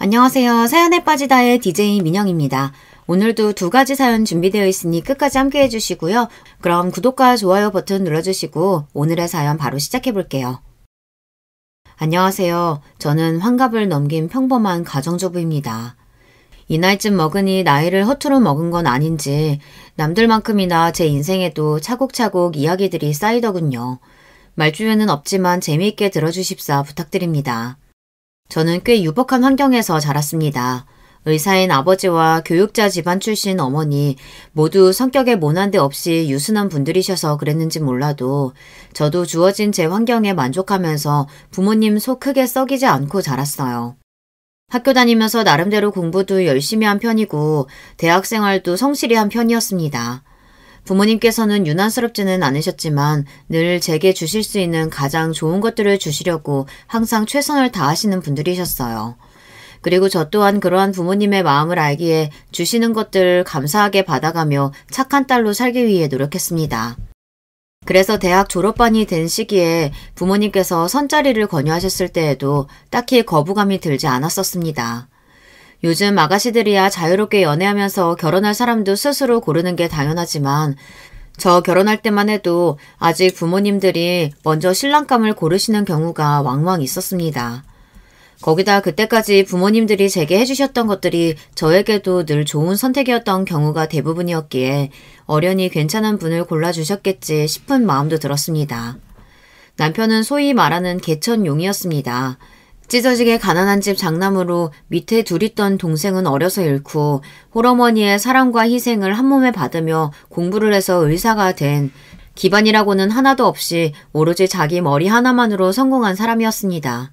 안녕하세요. 사연에 빠지다의 DJ 민영입니다. 오늘도 두 가지 사연 준비되어 있으니 끝까지 함께 해주시고요. 그럼 구독과 좋아요 버튼 눌러주시고 오늘의 사연 바로 시작해 볼게요. 안녕하세요. 저는 환갑을 넘긴 평범한 가정주부입니다. 이 나이쯤 먹으니 나이를 허투루 먹은 건 아닌지 남들만큼이나 제 인생에도 차곡차곡 이야기들이 쌓이더군요. 말주변은 없지만 재미있게 들어주십사 부탁드립니다. 저는 꽤 유복한 환경에서 자랐습니다. 의사인 아버지와 교육자 집안 출신 어머니 모두 성격에 모난 데 없이 유순한 분들이셔서 그랬는지 몰라도 저도 주어진 제 환경에 만족하면서 부모님 속 크게 썩이지 않고 자랐어요. 학교 다니면서 나름대로 공부도 열심히 한 편이고 대학 생활도 성실히 한 편이었습니다. 부모님께서는 유난스럽지는 않으셨지만 늘 제게 주실 수 있는 가장 좋은 것들을 주시려고 항상 최선을 다하시는 분들이셨어요. 그리고 저 또한 그러한 부모님의 마음을 알기에 주시는 것들을 감사하게 받아가며 착한 딸로 살기 위해 노력했습니다. 그래서 대학 졸업반이 된 시기에 부모님께서 선자리를 권유하셨을 때에도 딱히 거부감이 들지 않았었습니다. 요즘 아가씨들이야 자유롭게 연애하면서 결혼할 사람도 스스로 고르는 게 당연하지만 저 결혼할 때만 해도 아직 부모님들이 먼저 신랑감을 고르시는 경우가 왕왕 있었습니다. 거기다 그때까지 부모님들이 제게 해주셨던 것들이 저에게도 늘 좋은 선택이었던 경우가 대부분이었기에 어련히 괜찮은 분을 골라주셨겠지 싶은 마음도 들었습니다. 남편은 소위 말하는 개천용이었습니다. 찢어지게 가난한 집 장남으로 밑에 둘 있던 동생은 어려서 잃고 홀어머니의 사랑과 희생을 한몸에 받으며 공부를 해서 의사가 된 기반이라고는 하나도 없이 오로지 자기 머리 하나만으로 성공한 사람이었습니다.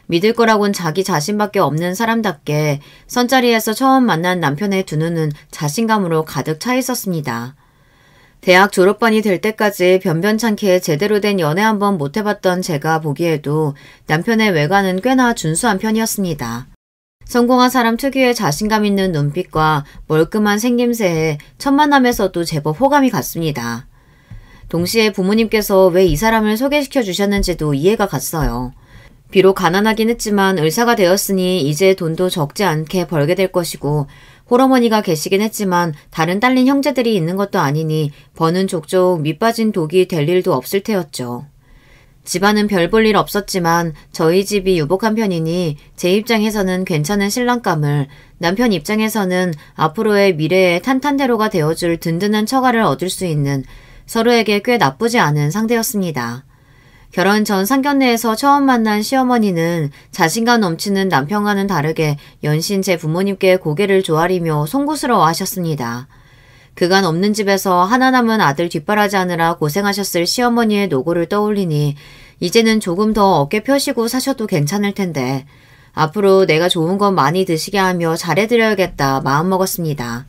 믿을 거라곤 자기 자신밖에 없는 사람답게 선자리에서 처음 만난 남편의 두 눈은 자신감으로 가득 차 있었습니다. 대학 졸업반이 될 때까지 변변찮게 제대로 된 연애 한번 못 해봤던 제가 보기에도 남편의 외관은 꽤나 준수한 편이었습니다. 성공한 사람 특유의 자신감 있는 눈빛과 멀끔한 생김새에 첫 만남에서도 제법 호감이 갔습니다. 동시에 부모님께서 왜 이 사람을 소개시켜 주셨는지도 이해가 갔어요. 비록 가난하긴 했지만 의사가 되었으니 이제 돈도 적지 않게 벌게 될 것이고 홀어머니가 계시긴 했지만 다른 딸린 형제들이 있는 것도 아니니 버는 족족 밑빠진 독이 될 일도 없을 테였죠. 집안은 별 볼 일 없었지만 저희 집이 유복한 편이니 제 입장에서는 괜찮은 신랑감을, 남편 입장에서는 앞으로의 미래의 탄탄대로가 되어줄 든든한 처가를 얻을 수 있는 서로에게 꽤 나쁘지 않은 상대였습니다. 결혼 전 상견례에서 처음 만난 시어머니는 자신감 넘치는 남편과는 다르게 연신 제 부모님께 고개를 조아리며 송구스러워 하셨습니다. 그간 없는 집에서 하나 남은 아들 뒷바라지하느라 고생하셨을 시어머니의 노고를 떠올리니 이제는 조금 더 어깨 펴시고 사셔도 괜찮을 텐데 앞으로 내가 좋은 것 많이 드시게 하며 잘해드려야겠다 마음먹었습니다.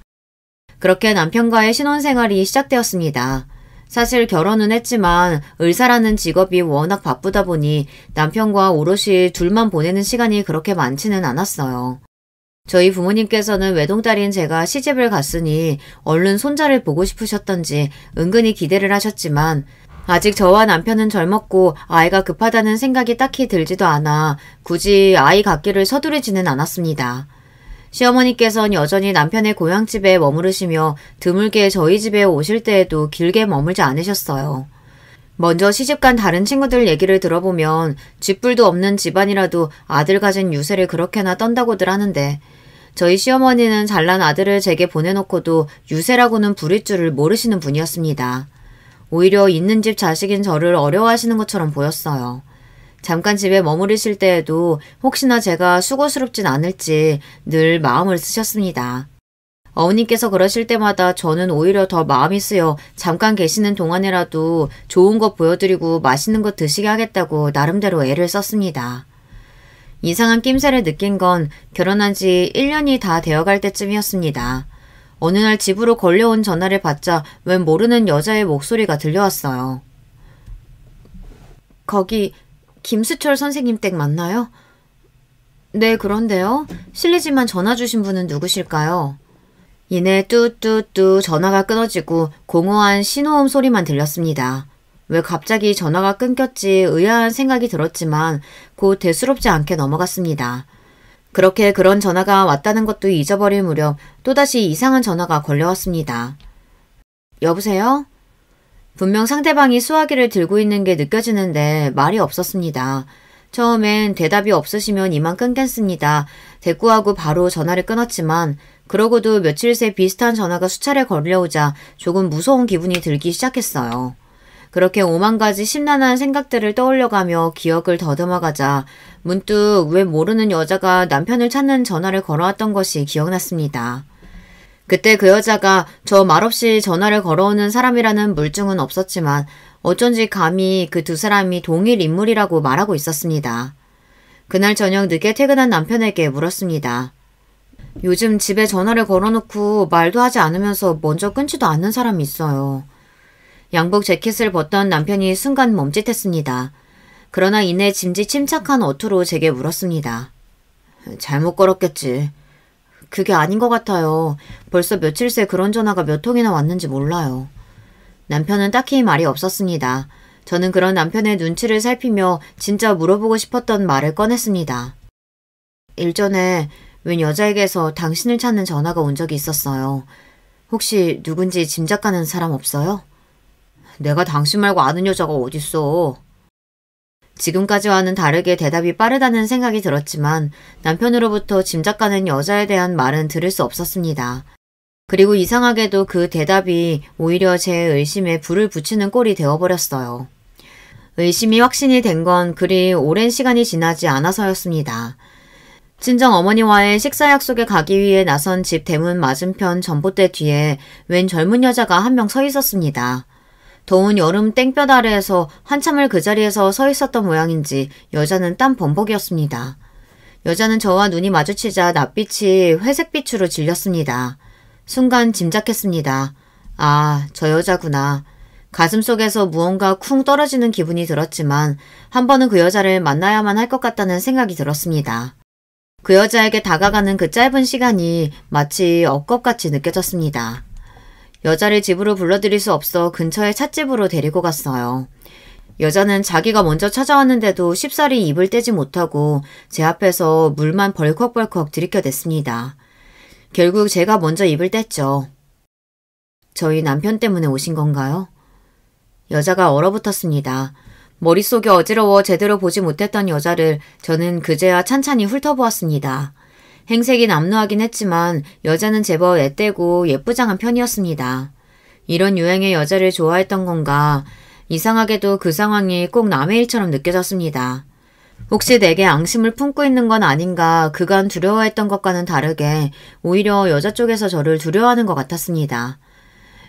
그렇게 남편과의 신혼생활이 시작되었습니다. 사실 결혼은 했지만 의사라는 직업이 워낙 바쁘다 보니 남편과 오롯이 둘만 보내는 시간이 그렇게 많지는 않았어요. 저희 부모님께서는 외동딸인 제가 시집을 갔으니 얼른 손자를 보고 싶으셨던지 은근히 기대를 하셨지만 아직 저와 남편은 젊었고 아이가 급하다는 생각이 딱히 들지도 않아 굳이 아이 갖기를 서두르지는 않았습니다. 시어머니께서는 여전히 남편의 고향집에 머무르시며 드물게 저희 집에 오실 때에도 길게 머물지 않으셨어요. 먼저 시집간 다른 친구들 얘기를 들어보면 쥐뿔도 없는 집안이라도 아들 가진 유세를 그렇게나 떤다고들 하는데 저희 시어머니는 잘난 아들을 제게 보내놓고도 유세라고는 부릴 줄을 모르시는 분이었습니다. 오히려 있는 집 자식인 저를 어려워하시는 것처럼 보였어요. 잠깐 집에 머무르실 때에도 혹시나 제가 수고스럽진 않을지 늘 마음을 쓰셨습니다. 어머님께서 그러실 때마다 저는 오히려 더 마음이 쓰여 잠깐 계시는 동안이라도 좋은 거 보여드리고 맛있는 거 드시게 하겠다고 나름대로 애를 썼습니다. 이상한 낌새를 느낀 건 결혼한 지 1년이 다 되어갈 때쯤이었습니다. 어느 날 집으로 걸려온 전화를 받자 웬 모르는 여자의 목소리가 들려왔어요. 거기 김수철 선생님 댁 맞나요? 네, 그런데요. 실례지만 전화 주신 분은 누구실까요? 이내 뚜뚜뚜 전화가 끊어지고 공허한 신호음 소리만 들렸습니다. 왜 갑자기 전화가 끊겼지 의아한 생각이 들었지만 곧 대수롭지 않게 넘어갔습니다. 그렇게 그런 전화가 왔다는 것도 잊어버릴 무렵 또다시 이상한 전화가 걸려왔습니다. 여보세요? 분명 상대방이 수화기를 들고 있는 게 느껴지는데 말이 없었습니다. 처음엔 대답이 없으시면 이만 끊겠습니다. 대꾸하고 바로 전화를 끊었지만 그러고도 며칠 새 비슷한 전화가 수차례 걸려오자 조금 무서운 기분이 들기 시작했어요. 그렇게 오만 가지 심란한 생각들을 떠올려가며 기억을 더듬어가자 문득 왜 모르는 여자가 남편을 찾는 전화를 걸어왔던 것이 기억났습니다. 그때 그 여자가 저 말없이 전화를 걸어오는 사람이라는 물증은 없었지만 어쩐지 감히 그 두 사람이 동일 인물이라고 말하고 있었습니다. 그날 저녁 늦게 퇴근한 남편에게 물었습니다. 요즘 집에 전화를 걸어놓고 말도 하지 않으면서 먼저 끊지도 않는 사람이 있어요. 양복 재킷을 벗던 남편이 순간 멈칫했습니다. 그러나 이내 짐짓 침착한 어투로 제게 물었습니다. 잘못 걸었겠지. 그게 아닌 것 같아요. 벌써 며칠 새 그런 전화가 몇 통이나 왔는지 몰라요. 남편은 딱히 말이 없었습니다. 저는 그런 남편의 눈치를 살피며 진짜 물어보고 싶었던 말을 꺼냈습니다. 일전에 웬 여자에게서 당신을 찾는 전화가 온 적이 있었어요. 혹시 누군지 짐작가는 사람 없어요? 내가 당신 말고 아는 여자가 어딨어. 지금까지와는 다르게 대답이 빠르다는 생각이 들었지만 남편으로부터 짐작가는 여자에 대한 말은 들을 수 없었습니다. 그리고 이상하게도 그 대답이 오히려 제 의심에 불을 붙이는 꼴이 되어버렸어요. 의심이 확신이 된 건 그리 오랜 시간이 지나지 않아서였습니다. 친정 어머니와의 식사 약속에 가기 위해 나선 집 대문 맞은편 전봇대 뒤에 웬 젊은 여자가 한 명 서 있었습니다. 더운 여름 땡볕 아래에서 한참을 그 자리에서 서 있었던 모양인지 여자는 땀 범벅이었습니다. 여자는 저와 눈이 마주치자 낯빛이 회색빛으로 질렸습니다. 순간 짐작했습니다. 아, 저 여자구나. 가슴속에서 무언가 쿵 떨어지는 기분이 들었지만 한 번은 그 여자를 만나야만 할 것 같다는 생각이 들었습니다. 그 여자에게 다가가는 그 짧은 시간이 마치 엇겁같이 느껴졌습니다. 여자를 집으로 불러들일 수 없어 근처의 찻집으로 데리고 갔어요. 여자는 자기가 먼저 찾아왔는데도 쉽사리 입을 떼지 못하고 제 앞에서 물만 벌컥벌컥 들이켜댔습니다. 결국 제가 먼저 입을 뗐죠. 저희 남편 때문에 오신 건가요? 여자가 얼어붙었습니다. 머릿속이 어지러워 제대로 보지 못했던 여자를 저는 그제야 찬찬히 훑어보았습니다. 행색이 남루하긴 했지만 여자는 제법 애떼고 예쁘장한 편이었습니다. 이런 유행의 여자를 좋아했던 건가 이상하게도 그 상황이 꼭 남의 일처럼 느껴졌습니다. 혹시 내게 앙심을 품고 있는 건 아닌가 그간 두려워했던 것과는 다르게 오히려 여자 쪽에서 저를 두려워하는 것 같았습니다.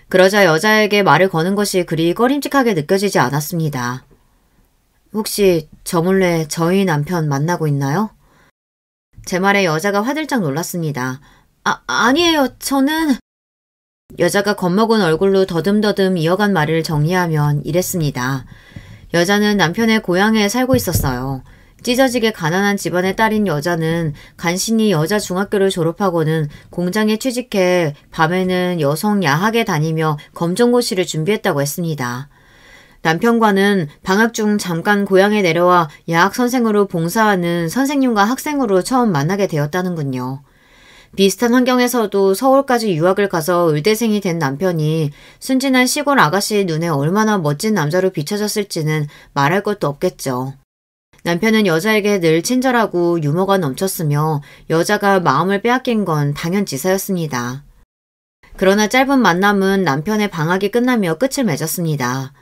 그러자 여자에게 말을 거는 것이 그리 꺼림칙하게 느껴지지 않았습니다. 혹시 저 몰래 저희 남편 만나고 있나요? 제 말에 여자가 화들짝 놀랐습니다. 아니에요. 저는... 여자가 겁먹은 얼굴로 더듬더듬 이어간 말을 정리하면 이랬습니다. 여자는 남편의 고향에 살고 있었어요. 찢어지게 가난한 집안의 딸인 여자는 간신히 여자 중학교를 졸업하고는 공장에 취직해 밤에는 여성 야학에 다니며 검정고시를 준비했다고 했습니다. 남편과는 방학 중 잠깐 고향에 내려와 야학 선생으로 봉사하는 선생님과 학생으로 처음 만나게 되었다는군요. 비슷한 환경에서도 서울까지 유학을 가서 의대생이 된 남편이 순진한 시골 아가씨 눈에 얼마나 멋진 남자로 비춰졌을지는 말할 것도 없겠죠. 남편은 여자에게 늘 친절하고 유머가 넘쳤으며 여자가 마음을 빼앗긴 건 당연지사였습니다. 그러나 짧은 만남은 남편의 방학이 끝나며 끝을 맺었습니다.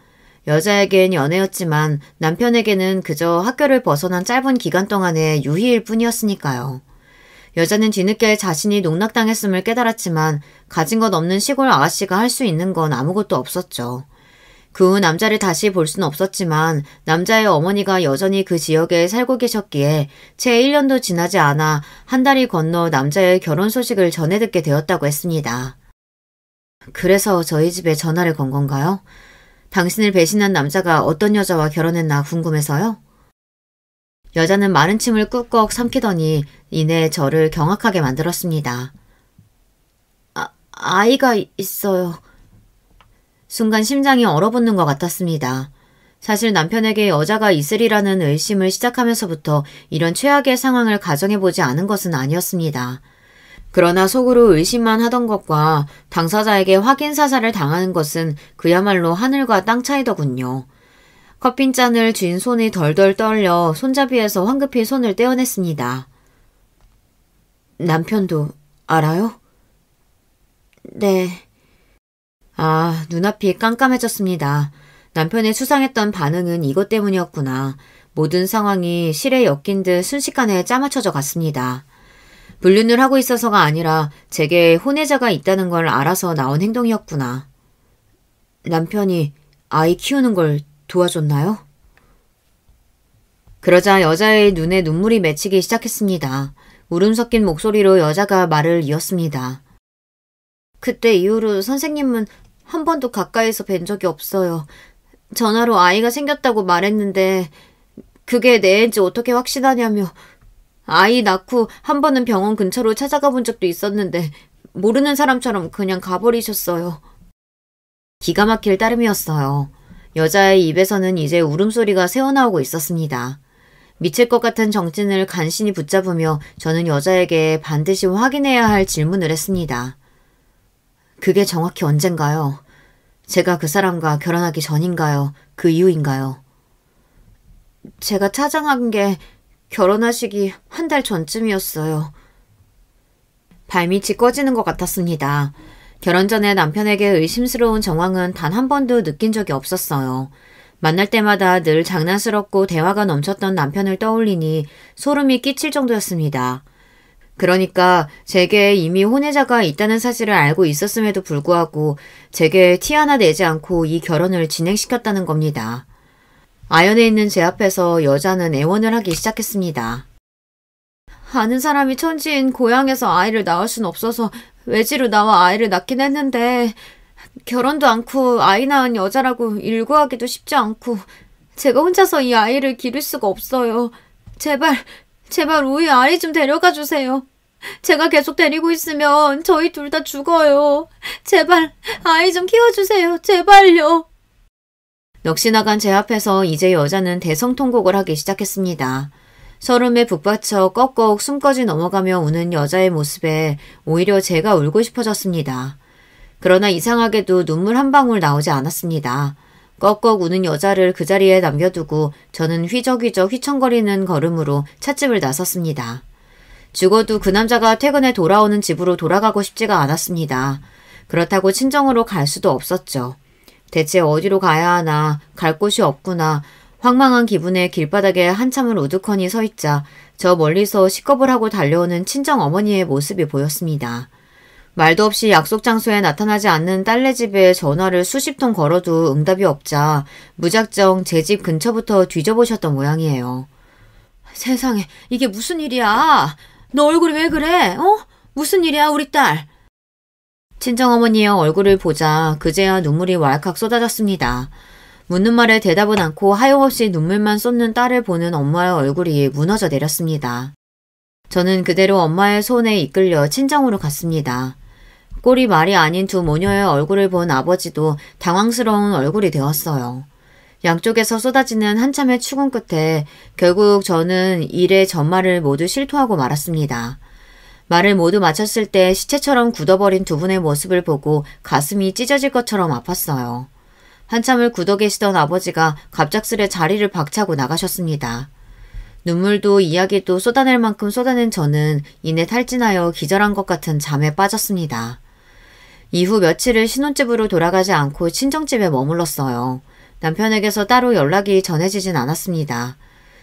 여자에겐 연애였지만 남편에게는 그저 학교를 벗어난 짧은 기간 동안의 유희일 뿐이었으니까요. 여자는 뒤늦게 자신이 농락당했음을 깨달았지만 가진 것 없는 시골 아가씨가 할 수 있는 건 아무것도 없었죠. 그 후 남자를 다시 볼 수는 없었지만 남자의 어머니가 여전히 그 지역에 살고 계셨기에 채 1년도 지나지 않아 한 달이 건너 남자의 결혼 소식을 전해 듣게 되었다고 했습니다. 그래서 저희 집에 전화를 건 건가요? 당신을 배신한 남자가 어떤 여자와 결혼했나 궁금해서요? 여자는 마른 침을 꿀꺽 삼키더니 이내 저를 경악하게 만들었습니다. 아이가 있어요. 순간 심장이 얼어붙는 것 같았습니다. 사실 남편에게 여자가 있으리라는 의심을 시작하면서부터 이런 최악의 상황을 가정해보지 않은 것은 아니었습니다. 그러나 속으로 의심만 하던 것과 당사자에게 확인 사살을 당하는 것은 그야말로 하늘과 땅 차이더군요. 커피잔을 쥔 손이 덜덜 떨려 손잡이에서 황급히 손을 떼어냈습니다. 남편도 알아요? 네. 아, 눈앞이 깜깜해졌습니다. 남편의 수상했던 반응은 이것 때문이었구나. 모든 상황이 실에 엮인 듯 순식간에 짜맞춰져 갔습니다. 불륜을 하고 있어서가 아니라 제게 혼외자가 있다는 걸 알아서 나온 행동이었구나. 남편이 아이 키우는 걸 도와줬나요? 그러자 여자의 눈에 눈물이 맺히기 시작했습니다. 울음 섞인 목소리로 여자가 말을 이었습니다. 그때 이후로 선생님은 한 번도 가까이서 뵌 적이 없어요. 전화로 아이가 생겼다고 말했는데 그게 내 애인지 어떻게 확신하냐며 아이 낳고 한 번은 병원 근처로 찾아가 본 적도 있었는데 모르는 사람처럼 그냥 가버리셨어요. 기가 막힐 따름이었어요. 여자의 입에서는 이제 울음소리가 새어나오고 있었습니다. 미칠 것 같은 정신을 간신히 붙잡으며 저는 여자에게 반드시 확인해야 할 질문을 했습니다. 그게 정확히 언젠가요? 제가 그 사람과 결혼하기 전인가요? 그 이후인가요? 제가 찾아간 게 결혼하시기 한 달 전쯤이었어요. 발밑이 꺼지는 것 같았습니다. 결혼 전에 남편에게 의심스러운 정황은 단 한 번도 느낀 적이 없었어요. 만날 때마다 늘 장난스럽고 대화가 넘쳤던 남편을 떠올리니 소름이 끼칠 정도였습니다. 그러니까 제게 이미 혼외자가 있다는 사실을 알고 있었음에도 불구하고 제게 티 하나 내지 않고 이 결혼을 진행시켰다는 겁니다. 아연에 있는 제 앞에서 여자는 애원을 하기 시작했습니다. 아는 사람이 천지인 고향에서 아이를 낳을 순 없어서 외지로 나와 아이를 낳긴 했는데 결혼도 않고 아이 낳은 여자라고 일구하기도 쉽지 않고 제가 혼자서 이 아이를 기를 수가 없어요. 제발 우리 아이 좀 데려가 주세요. 제가 계속 데리고 있으면 저희 둘 다 죽어요. 제발 아이 좀 키워주세요. 제발요. 넋이 나간 제 앞에서 이제 여자는 대성통곡을 하기 시작했습니다. 서름에 북받쳐 꺽꺽 숨까지 넘어가며 우는 여자의 모습에 오히려 제가 울고 싶어졌습니다. 그러나 이상하게도 눈물 한 방울 나오지 않았습니다. 꺽꺽 우는 여자를 그 자리에 남겨두고 저는 휘적휘적 휘청거리는 걸음으로 찻집을 나섰습니다. 죽어도 그 남자가 퇴근해 돌아오는 집으로 돌아가고 싶지가 않았습니다. 그렇다고 친정으로 갈 수도 없었죠. 대체 어디로 가야 하나, 갈 곳이 없구나, 황망한 기분에 길바닥에 한참을 우두커니 서 있자 저 멀리서 식겁을 하고 달려오는 친정 어머니의 모습이 보였습니다. 말도 없이 약속 장소에 나타나지 않는 딸네 집에 전화를 수십 통 걸어도 응답이 없자 무작정 제 집 근처부터 뒤져보셨던 모양이에요. 세상에, 이게 무슨 일이야? 너 얼굴이 왜 그래? 무슨 일이야, 우리 딸? 친정어머니의 얼굴을 보자 그제야 눈물이 왈칵 쏟아졌습니다. 묻는 말에 대답은 않고 하염없이 눈물만 쏟는 딸을 보는 엄마의 얼굴이 무너져 내렸습니다. 저는 그대로 엄마의 손에 이끌려 친정으로 갔습니다. 꼴이 말이 아닌 두 모녀의 얼굴을 본 아버지도 당황스러운 얼굴이 되었어요. 양쪽에서 쏟아지는 한참의 추궁 끝에 결국 저는 일의 전말을 모두 실토하고 말았습니다. 말을 모두 마쳤을 때 시체처럼 굳어버린 두 분의 모습을 보고 가슴이 찢어질 것처럼 아팠어요. 한참을 굳어 계시던 아버지가 갑작스레 자리를 박차고 나가셨습니다. 눈물도 이야기도 쏟아낼 만큼 쏟아낸 저는 이내 탈진하여 기절한 것 같은 잠에 빠졌습니다. 이후 며칠을 신혼집으로 돌아가지 않고 친정집에 머물렀어요. 남편에게서 따로 연락이 전해지진 않았습니다.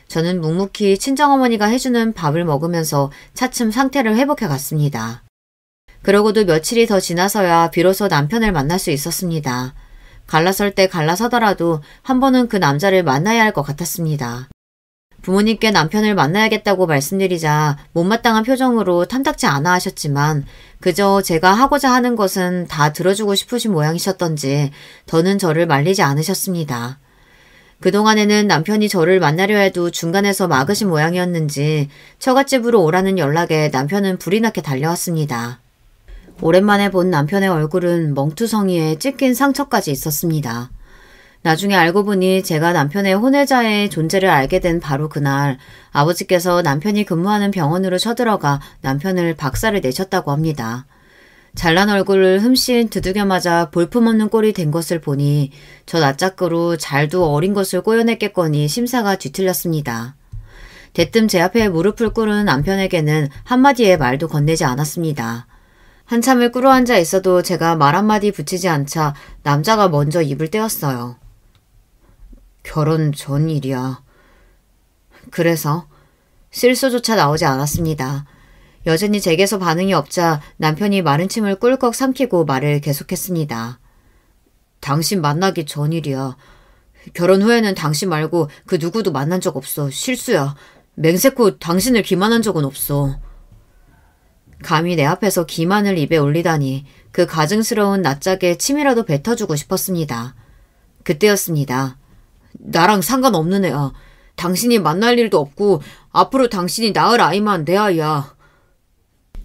저는 묵묵히 친정어머니가 해주는 밥을 먹으면서 차츰 상태를 회복해 갔습니다. 그러고도 며칠이 더 지나서야 비로소 남편을 만날 수 있었습니다. 갈라설 때 갈라서더라도 한 번은 그 남자를 만나야 할 것 같았습니다. 부모님께 남편을 만나야겠다고 말씀드리자 못마땅한 표정으로 탐탁지 않아 하셨지만 그저 제가 하고자 하는 것은 다 들어주고 싶으신 모양이셨던지 더는 저를 말리지 않으셨습니다. 그동안에는 남편이 저를 만나려 해도 중간에서 막으신 모양이었는지 처갓집으로 오라는 연락에 남편은 불이 나게 달려왔습니다. 오랜만에 본 남편의 얼굴은 멍투성이에 찢긴 상처까지 있었습니다. 나중에 알고 보니 제가 남편의 혼외자의 존재를 알게 된 바로 그날 아버지께서 남편이 근무하는 병원으로 쳐들어가 남편을 박살을 내셨다고 합니다. 잘난 얼굴을 흠씬 두들겨 맞아 볼품없는 꼴이 된 것을 보니 저 낯짝으로 잘도 어린 것을 꼬여냈겠거니 심사가 뒤틀렸습니다. 대뜸 제 앞에 무릎을 꿇은 남편에게는 한마디의 말도 건네지 않았습니다. 한참을 꿇어앉아 있어도 제가 말 한마디 붙이지 않자 남자가 먼저 입을 떼었어요. 결혼 전 일이야. 그래서 실소조차 나오지 않았습니다. 여전히 제게서 반응이 없자 남편이 마른 침을 꿀꺽 삼키고 말을 계속했습니다. 당신 만나기 전 일이야. 결혼 후에는 당신 말고 그 누구도 만난 적 없어. 실수야. 맹세코 당신을 기만한 적은 없어. 감히 내 앞에서 기만을 입에 올리다니 그 가증스러운 낯짝에 침이라도 뱉어주고 싶었습니다. 그때였습니다. 나랑 상관없는 애야. 당신이 만날 일도 없고 앞으로 당신이 낳을 아이만 내 아이야.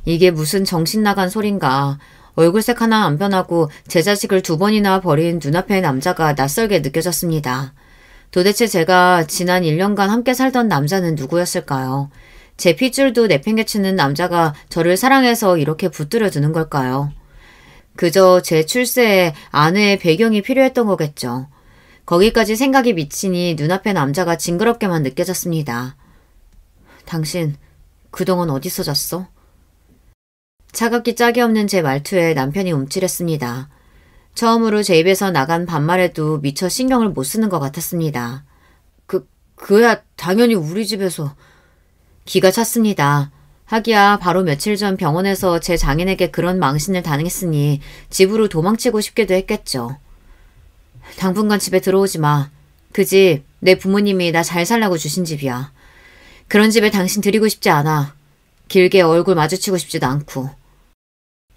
이게 무슨 정신 나간 소린가. 얼굴색 하나 안 변하고 제 자식을 2번이나 버린 눈앞의 남자가 낯설게 느껴졌습니다. 도대체 제가 지난 1년간 함께 살던 남자는 누구였을까요? 제 핏줄도 내팽개치는 남자가 저를 사랑해서 이렇게 붙들어 두는 걸까요? 그저 제 출세에 아내의 배경이 필요했던 거겠죠. 거기까지 생각이 미치니 눈앞의 남자가 징그럽게만 느껴졌습니다. 당신 그동안 어디서 잤어? 차갑기 짝이 없는 제 말투에 남편이 움찔했습니다. 처음으로 제 입에서 나간 반말에도 미처 신경을 못 쓰는 것 같았습니다. 그야 당연히 우리 집에서. 기가 찼습니다. 하기야 바로 며칠 전 병원에서 제 장인에게 그런 망신을 당했으니 집으로 도망치고 싶기도 했겠죠. 당분간 집에 들어오지 마. 그 집 내 부모님이 나 잘 살라고 주신 집이야. 그런 집에 당신 들이고 싶지 않아. 길게 얼굴 마주치고 싶지도 않고.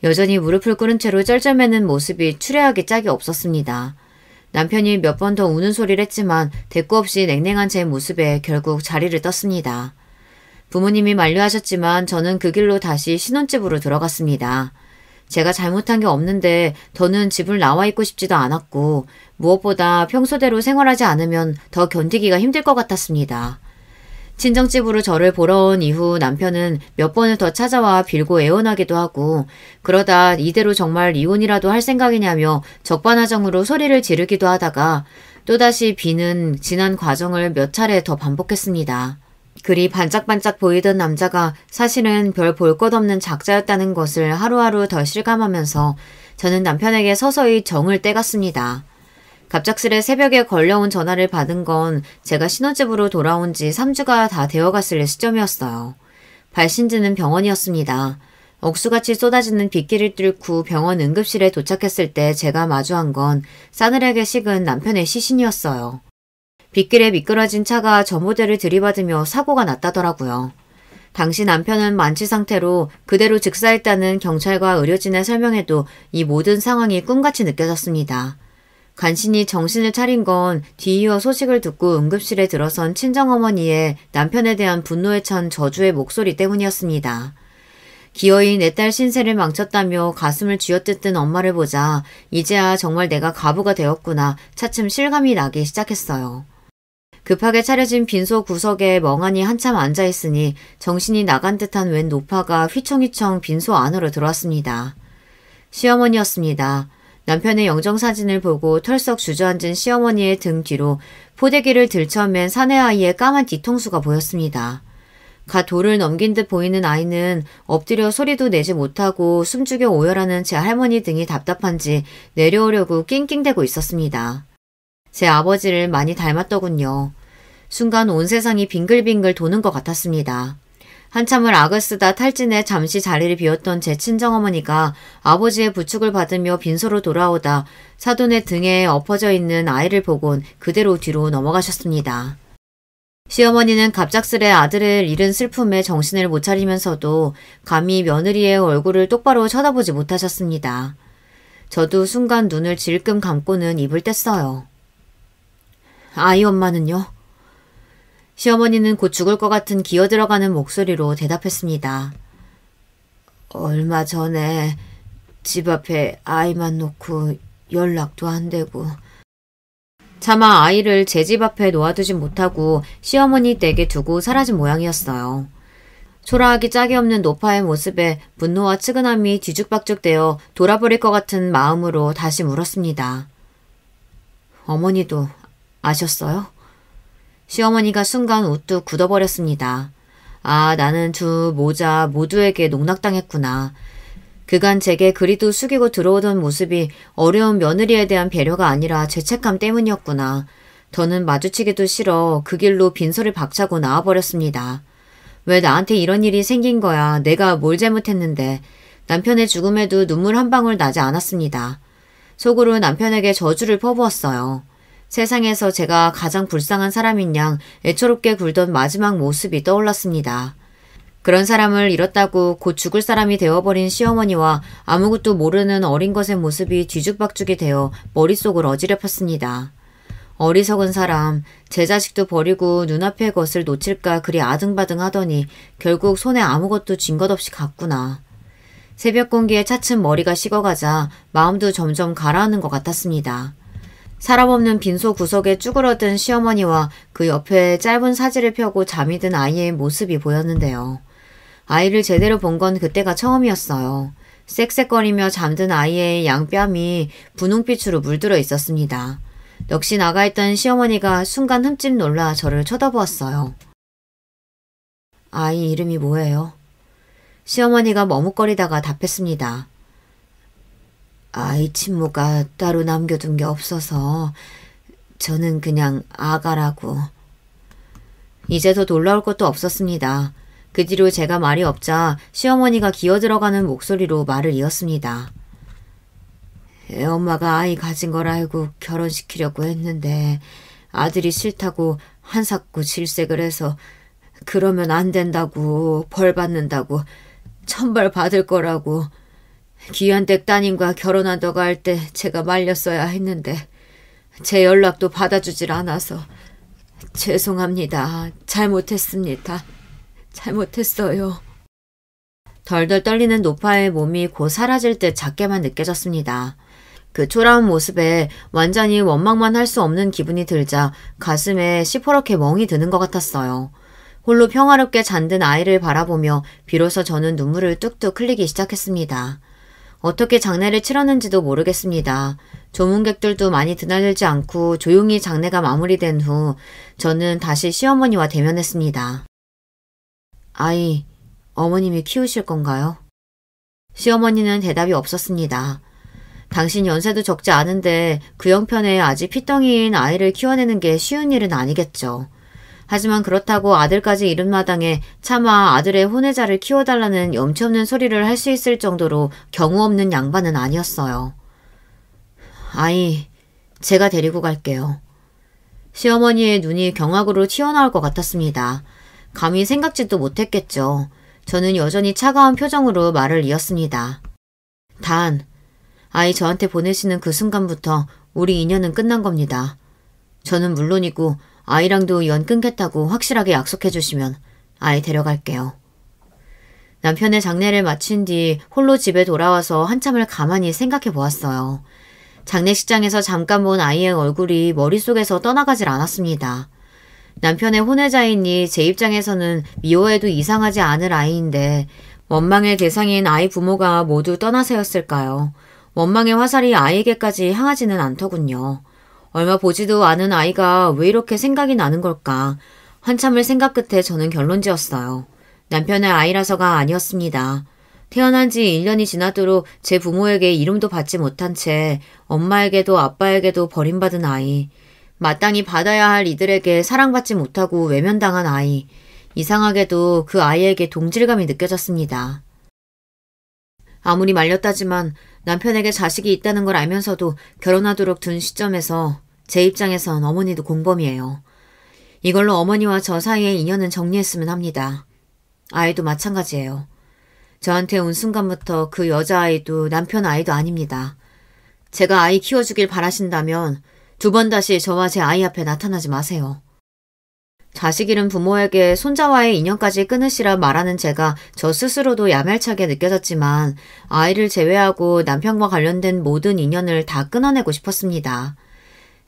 여전히 무릎을 꿇은 채로 쩔쩔매는 모습이 추레하기 짝이 없었습니다. 남편이 몇 번 더 우는 소리를 했지만 대꾸 없이 냉랭한 제 모습에 결국 자리를 떴습니다. 부모님이 만류하셨지만 저는 그 길로 다시 신혼집으로 들어갔습니다. 제가 잘못한 게 없는데 더는 집을 나와 있고 싶지도 않았고 무엇보다 평소대로 생활하지 않으면 더 견디기가 힘들 것 같았습니다. 친정집으로 저를 보러 온 이후 남편은 몇 번을 더 찾아와 빌고 애원하기도 하고 그러다 이대로 정말 이혼이라도 할 생각이냐며 적반하장으로 소리를 지르기도 하다가 또다시 비는 지난 과정을 몇 차례 더 반복했습니다. 그리 반짝반짝 보이던 남자가 사실은 별 볼 것 없는 작자였다는 것을 하루하루 더 실감하면서 저는 남편에게 서서히 정을 떼갔습니다. 갑작스레 새벽에 걸려온 전화를 받은 건 제가 신혼집으로 돌아온 지 3주가 다 되어갔을 시점이었어요. 발신지는 병원이었습니다. 억수같이 쏟아지는 빗길을 뚫고 병원 응급실에 도착했을 때 제가 마주한 건 싸늘하게 식은 남편의 시신이었어요. 빗길에 미끄러진 차가 저 모델을 들이받으며 사고가 났다더라고요. 당시 남편은 만취 상태로 그대로 즉사했다는 경찰과 의료진의 설명에도 이 모든 상황이 꿈같이 느껴졌습니다. 간신히 정신을 차린 건 뒤이어 소식을 듣고 응급실에 들어선 친정어머니의 남편에 대한 분노에 찬 저주의 목소리 때문이었습니다. 기어이 내 딸 신세를 망쳤다며 가슴을 쥐어뜯던 엄마를 보자 이제야 정말 내가 가부가 되었구나 차츰 실감이 나기 시작했어요. 급하게 차려진 빈소 구석에 멍하니 한참 앉아있으니 정신이 나간 듯한 웬 노파가 휘청휘청 빈소 안으로 들어왔습니다. 시어머니였습니다. 남편의 영정사진을 보고 털썩 주저앉은 시어머니의 등 뒤로 포대기를 들쳐맨 사내아이의 까만 뒤통수가 보였습니다. 갓 돌을 넘긴 듯 보이는 아이는 엎드려 소리도 내지 못하고 숨죽여 오열하는 제 할머니 등이 답답한지 내려오려고 낑낑대고 있었습니다. 제 아버지를 많이 닮았더군요. 순간 온 세상이 빙글빙글 도는 것 같았습니다. 한참을 악을 쓰다 탈진해 잠시 자리를 비웠던 제 친정어머니가 아버지의 부축을 받으며 빈소로 돌아오다 사돈의 등에 엎어져 있는 아이를 보곤 그대로 뒤로 넘어가셨습니다. 시어머니는 갑작스레 아들을 잃은 슬픔에 정신을 못 차리면서도 감히 며느리의 얼굴을 똑바로 쳐다보지 못하셨습니다. 저도 순간 눈을 질끔 감고는 입을 뗐어요. 아이 엄마는요? 시어머니는 곧 죽을 것 같은 기어들어가는 목소리로 대답했습니다. 얼마 전에 집 앞에 아이만 놓고 연락도 안 되고. 차마 아이를 제 집 앞에 놓아두지 못하고 시어머니 댁에 두고 사라진 모양이었어요. 초라하기 짝이 없는 노파의 모습에 분노와 측은함이 뒤죽박죽되어 돌아버릴 것 같은 마음으로 다시 물었습니다. 어머니도 아셨어요? 시어머니가 순간 우뚝 굳어버렸습니다. 아, 나는 두 모자 모두에게 농락당했구나. 그간 제게 그리도 숙이고 들어오던 모습이 어려운 며느리에 대한 배려가 아니라 죄책감 때문이었구나. 더는 마주치기도 싫어 그 길로 빈소를 박차고 나와버렸습니다. 왜 나한테 이런 일이 생긴 거야. 내가 뭘 잘못했는데. 남편의 죽음에도 눈물 한 방울 나지 않았습니다. 속으로 남편에게 저주를 퍼부었어요. 세상에서 제가 가장 불쌍한 사람인 양 애처롭게 굴던 마지막 모습이 떠올랐습니다. 그런 사람을 잃었다고 곧 죽을 사람이 되어버린 시어머니와 아무것도 모르는 어린 것의 모습이 뒤죽박죽이 되어 머릿속을 어지럽혔습니다. 어리석은 사람, 제 자식도 버리고 눈앞의 것을 놓칠까 그리 아등바등 하더니 결국 손에 아무것도 쥔 것 없이 갔구나. 새벽 공기에 차츰 머리가 식어가자 마음도 점점 가라앉는 것 같았습니다. 사람 없는 빈소 구석에 쭈그러든 시어머니와 그 옆에 짧은 사지를 펴고 잠이 든 아이의 모습이 보였는데요. 아이를 제대로 본 건 그때가 처음이었어요. 쌕쌕거리며 잠든 아이의 양뺨이 분홍빛으로 물들어 있었습니다. 넋이 나가있던 시어머니가 순간 흠집 놀라 저를 쳐다보았어요. 아이 이름이 뭐예요? 시어머니가 머뭇거리다가 답했습니다. 아이 친모가 따로 남겨둔 게 없어서 저는 그냥 아가라고. 이제 더 놀라울 것도 없었습니다. 그 뒤로 제가 말이 없자 시어머니가 기어들어가는 목소리로 말을 이었습니다. 엄마가 아이 가진 걸 알고 결혼시키려고 했는데 아들이 싫다고 한사코 질색을 해서 그러면 안 된다고 벌 받는다고 천벌 받을 거라고 귀한 댁 따님과 결혼한다고 할 때 제가 말렸어야 했는데 제 연락도 받아주질 않아서 죄송합니다. 잘못했습니다. 잘못했어요. 덜덜 떨리는 노파의 몸이 곧 사라질 듯 작게만 느껴졌습니다. 그 초라한 모습에 완전히 원망만 할 수 없는 기분이 들자 가슴에 시퍼렇게 멍이 드는 것 같았어요. 홀로 평화롭게 잠든 아이를 바라보며 비로소 저는 눈물을 뚝뚝 흘리기 시작했습니다. 어떻게 장례를 치렀는지도 모르겠습니다. 조문객들도 많이 드나들지 않고 조용히 장례가 마무리된 후 저는 다시 시어머니와 대면했습니다. 아이, 어머님이 키우실 건가요? 시어머니는 대답이 없었습니다. 당신 연세도 적지 않은데 그 형편에 아직 피덩이인 아이를 키워내는 게 쉬운 일은 아니겠죠. 하지만 그렇다고 아들까지 잃은 마당에 차마 아들의 혼외자를 키워달라는 염치 없는 소리를 할 수 있을 정도로 경우 없는 양반은 아니었어요. 아이, 제가 데리고 갈게요. 시어머니의 눈이 경악으로 튀어나올 것 같았습니다. 감히 생각지도 못했겠죠. 저는 여전히 차가운 표정으로 말을 이었습니다. 단, 아이 저한테 보내시는 그 순간부터 우리 인연은 끝난 겁니다. 저는 물론이고 아이랑도 연 끊겠다고 확실하게 약속해 주시면 아이 데려갈게요. 남편의 장례를 마친 뒤 홀로 집에 돌아와서 한참을 가만히 생각해 보았어요. 장례식장에서 잠깐 본 아이의 얼굴이 머릿속에서 떠나가질 않았습니다. 남편의 혼외자이니 제 입장에서는 미워해도 이상하지 않을 아이인데 원망의 대상인 아이 부모가 모두 떠나세였을까요? 원망의 화살이 아이에게까지 향하지는 않더군요. 얼마 보지도 않은 아이가 왜 이렇게 생각이 나는 걸까? 한참을 생각 끝에 저는 결론지었어요. 남편의 아이라서가 아니었습니다. 태어난 지 1년이 지나도록 제 부모에게 이름도 받지 못한 채 엄마에게도 아빠에게도 버림받은 아이. 마땅히 받아야 할 이들에게 사랑받지 못하고 외면당한 아이. 이상하게도 그 아이에게 동질감이 느껴졌습니다. 아무리 말렸다지만 남편에게 자식이 있다는 걸 알면서도 결혼하도록 둔 시점에서 제 입장에선 어머니도 공범이에요. 이걸로 어머니와 저 사이의 인연은 정리했으면 합니다. 아이도 마찬가지예요. 저한테 온 순간부터 그 여자아이도 남편 아이도 아닙니다. 제가 아이 키워주길 바라신다면 2번 다시 저와 제 아이 앞에 나타나지 마세요. 자식 잃은 부모에게 손자와의 인연까지 끊으시라 말하는 제가 저 스스로도 야멸차게 느껴졌지만 아이를 제외하고 남편과 관련된 모든 인연을 다 끊어내고 싶었습니다.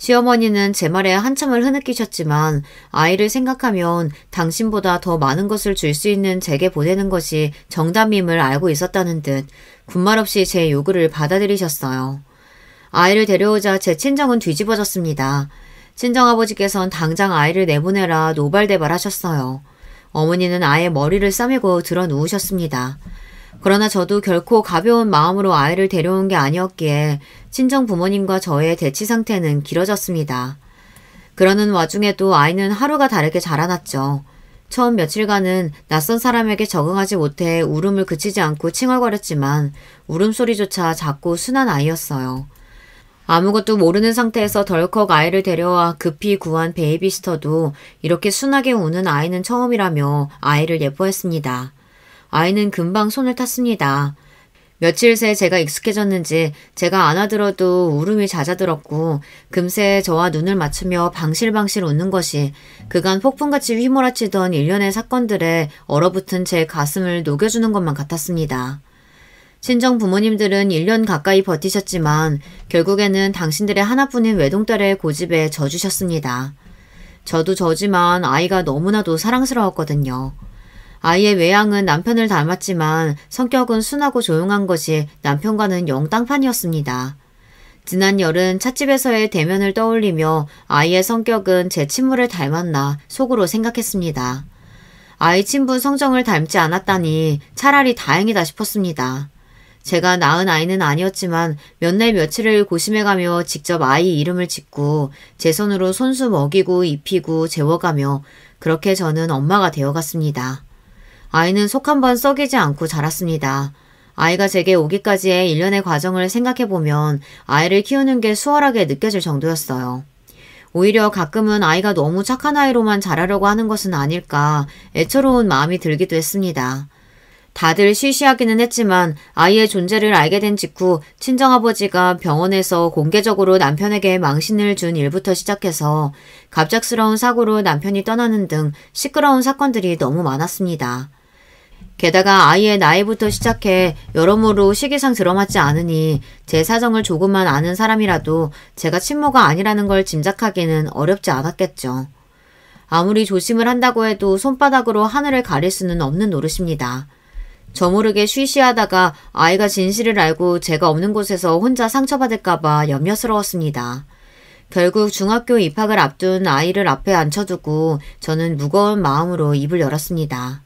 시어머니는 제 말에 한참을 흐느끼셨지만 아이를 생각하면 당신보다 더 많은 것을 줄 수 있는 제게 보내는 것이 정답임을 알고 있었다는 듯 군말 없이 제 요구를 받아들이셨어요. 아이를 데려오자 제 친정은 뒤집어졌습니다. 친정아버지께선 당장 아이를 내보내라 노발대발 하셨어요. 어머니는 아예 머리를 싸매고 드러 누우셨습니다. 그러나 저도 결코 가벼운 마음으로 아이를 데려온 게 아니었기에 친정 부모님과 저의 대치 상태는 길어졌습니다. 그러는 와중에도 아이는 하루가 다르게 자라났죠. 처음 며칠간은 낯선 사람에게 적응하지 못해 울음을 그치지 않고 칭얼거렸지만 울음소리조차 작고 순한 아이였어요. 아무것도 모르는 상태에서 덜컥 아이를 데려와 급히 구한 베이비시터도 이렇게 순하게 우는 아이는 처음이라며 아이를 예뻐했습니다. 아이는 금방 손을 탔습니다. 며칠 새 제가 익숙해졌는지 제가 안아들어도 울음이 잦아들었고 금세 저와 눈을 맞추며 방실방실 웃는 것이 그간 폭풍같이 휘몰아치던 일련의 사건들에 얼어붙은 제 가슴을 녹여주는 것만 같았습니다. 친정 부모님들은 1년 가까이 버티셨지만 결국에는 당신들의 하나뿐인 외동딸의 고집에 져주셨습니다. 저도 저지만 아이가 너무나도 사랑스러웠거든요. 아이의 외양은 남편을 닮았지만 성격은 순하고 조용한 것이 남편과는 영 땅판이었습니다. 지난 여름 찻집에서의 대면을 떠올리며 아이의 성격은 제 친모를 닮았나 속으로 생각했습니다. 아이 친부 성정을 닮지 않았다니 차라리 다행이다 싶었습니다. 제가 낳은 아이는 아니었지만 몇 날 며칠을 고심해가며 직접 아이 이름을 짓고 제 손으로 손수 먹이고 입히고 재워가며 그렇게 저는 엄마가 되어갔습니다. 아이는 속 한번 썩이지 않고 자랐습니다. 아이가 제게 오기까지의 일련의 과정을 생각해보면 아이를 키우는 게 수월하게 느껴질 정도였어요. 오히려 가끔은 아이가 너무 착한 아이로만 자라려고 하는 것은 아닐까 애처로운 마음이 들기도 했습니다. 다들 쉬쉬하기는 했지만 아이의 존재를 알게 된 직후 친정아버지가 병원에서 공개적으로 남편에게 망신을 준 일부터 시작해서 갑작스러운 사고로 남편이 떠나는 등 시끄러운 사건들이 너무 많았습니다. 게다가 아이의 나이부터 시작해 여러모로 시기상 들어맞지 않으니 제 사정을 조금만 아는 사람이라도 제가 친모가 아니라는 걸 짐작하기는 어렵지 않았겠죠. 아무리 조심을 한다고 해도 손바닥으로 하늘을 가릴 수는 없는 노릇입니다. 저 모르게 쉬쉬하다가 아이가 진실을 알고 제가 없는 곳에서 혼자 상처받을까봐 염려스러웠습니다. 결국 중학교 입학을 앞둔 아이를 앞에 앉혀두고 저는 무거운 마음으로 입을 열었습니다.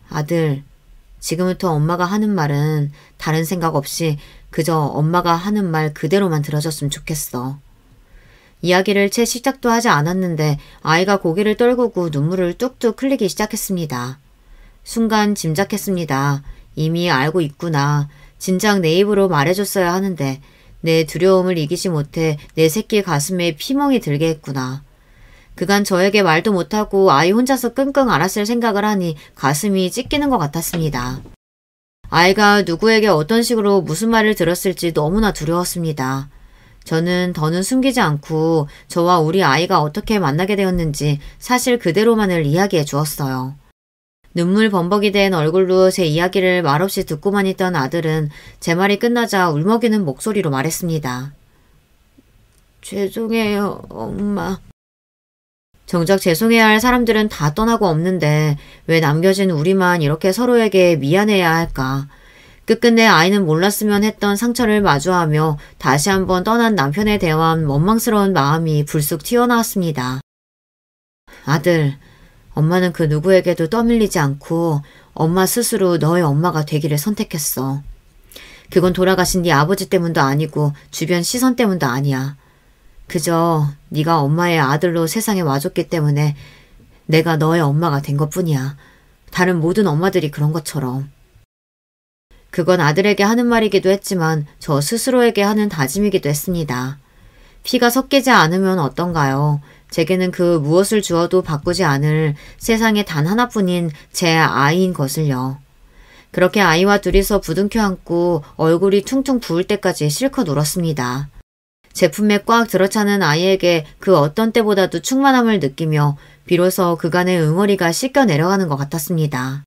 아들, 지금부터 엄마가 하는 말은 다른 생각 없이 그저 엄마가 하는 말 그대로만 들어줬으면 좋겠어. 이야기를 채 시작도 하지 않았는데 아이가 고개를 떨구고 눈물을 뚝뚝 흘리기 시작했습니다. 순간 짐작했습니다. 이미 알고 있구나. 진작 내 입으로 말해줬어야 하는데 내 두려움을 이기지 못해 내 새끼 가슴에 피멍이 들게 했구나. 그간 저에게 말도 못하고 아이 혼자서 끙끙 앓았을 생각을 하니 가슴이 찢기는 것 같았습니다. 아이가 누구에게 어떤 식으로 무슨 말을 들었을지 너무나 두려웠습니다. 저는 더는 숨기지 않고 저와 우리 아이가 어떻게 만나게 되었는지 사실 그대로만을 이야기해 주었어요. 눈물 범벅이 된 얼굴로 제 이야기를 말없이 듣고만 있던 아들은 제 말이 끝나자 울먹이는 목소리로 말했습니다. 죄송해요, 엄마. 정작 죄송해야 할 사람들은 다 떠나고 없는데 왜 남겨진 우리만 이렇게 서로에게 미안해야 할까. 끝끝내 아이는 몰랐으면 했던 상처를 마주하며 다시 한번 떠난 남편에 대한 원망스러운 마음이 불쑥 튀어나왔습니다. 아들, 엄마는 그 누구에게도 떠밀리지 않고 엄마 스스로 너의 엄마가 되기를 선택했어. 그건 돌아가신 네 아버지 때문도 아니고 주변 시선 때문도 아니야. 그저 네가 엄마의 아들로 세상에 와줬기 때문에 내가 너의 엄마가 된 것뿐이야. 다른 모든 엄마들이 그런 것처럼. 그건 아들에게 하는 말이기도 했지만 저 스스로에게 하는 다짐이기도 했습니다. 피가 섞이지 않으면 어떤가요? 제게는 그 무엇을 주어도 바꾸지 않을 세상에 단 하나뿐인 제 아이인 것을요. 그렇게 아이와 둘이서 부둥켜 안고 얼굴이 퉁퉁 부을 때까지 실컷 울었습니다. 제품에 꽉 들어차는 아이에게 그 어떤 때보다도 충만함을 느끼며 비로소 그간의 응어리가 씻겨 내려가는 것 같았습니다.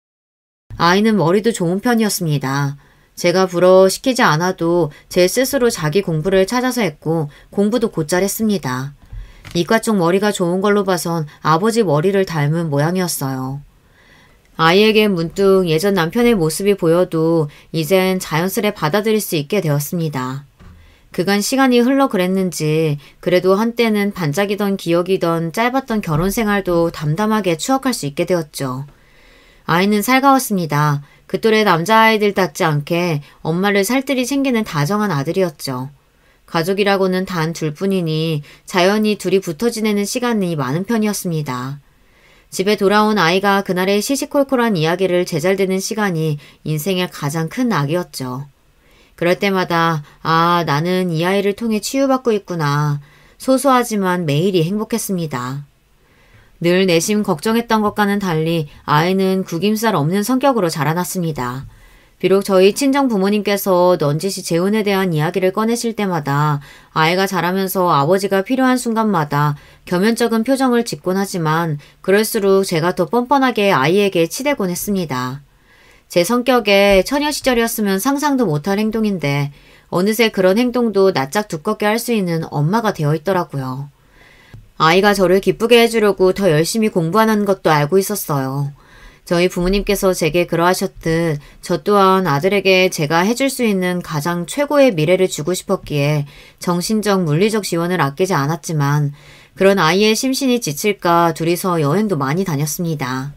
아이는 머리도 좋은 편이었습니다. 제가 불어시키지 않아도 제 스스로 자기 공부를 찾아서 했고 공부도 곧잘 했습니다. 이과 쪽 머리가 좋은 걸로 봐선 아버지 머리를 닮은 모양이었어요. 아이에게 문득 예전 남편의 모습이 보여도 이젠 자연스레 받아들일 수 있게 되었습니다. 그간 시간이 흘러 그랬는지 그래도 한때는 반짝이던 기억이던 짧았던 결혼 생활도 담담하게 추억할 수 있게 되었죠. 아이는 살가웠습니다. 그 또래 남자아이들답지 않게 엄마를 살뜰히 챙기는 다정한 아들이었죠. 가족이라고는 단 둘뿐이니 자연히 둘이 붙어 지내는 시간이 많은 편이었습니다. 집에 돌아온 아이가 그날의 시시콜콜한 이야기를 제잘되는 시간이 인생의 가장 큰 낙이었죠. 그럴 때마다 나는 이 아이를 통해 치유받고 있구나. 소소하지만 매일이 행복했습니다. 늘 내심 걱정했던 것과는 달리 아이는 구김살 없는 성격으로 자라났습니다. 비록 저희 친정 부모님께서 넌지시 재혼에 대한 이야기를 꺼내실 때마다 아이가 자라면서 아버지가 필요한 순간마다 겸연쩍은 표정을 짓곤 하지만 그럴수록 제가 더 뻔뻔하게 아이에게 치대곤 했습니다. 제 성격에 처녀 시절이었으면 상상도 못할 행동인데 어느새 그런 행동도 낯짝 두껍게 할 수 있는 엄마가 되어 있더라고요. 아이가 저를 기쁘게 해주려고 더 열심히 공부하는 것도 알고 있었어요. 저희 부모님께서 제게 그러하셨듯 저 또한 아들에게 제가 해줄 수 있는 가장 최고의 미래를 주고 싶었기에 정신적, 물리적 지원을 아끼지 않았지만 그런 아이의 심신이 지칠까 둘이서 여행도 많이 다녔습니다.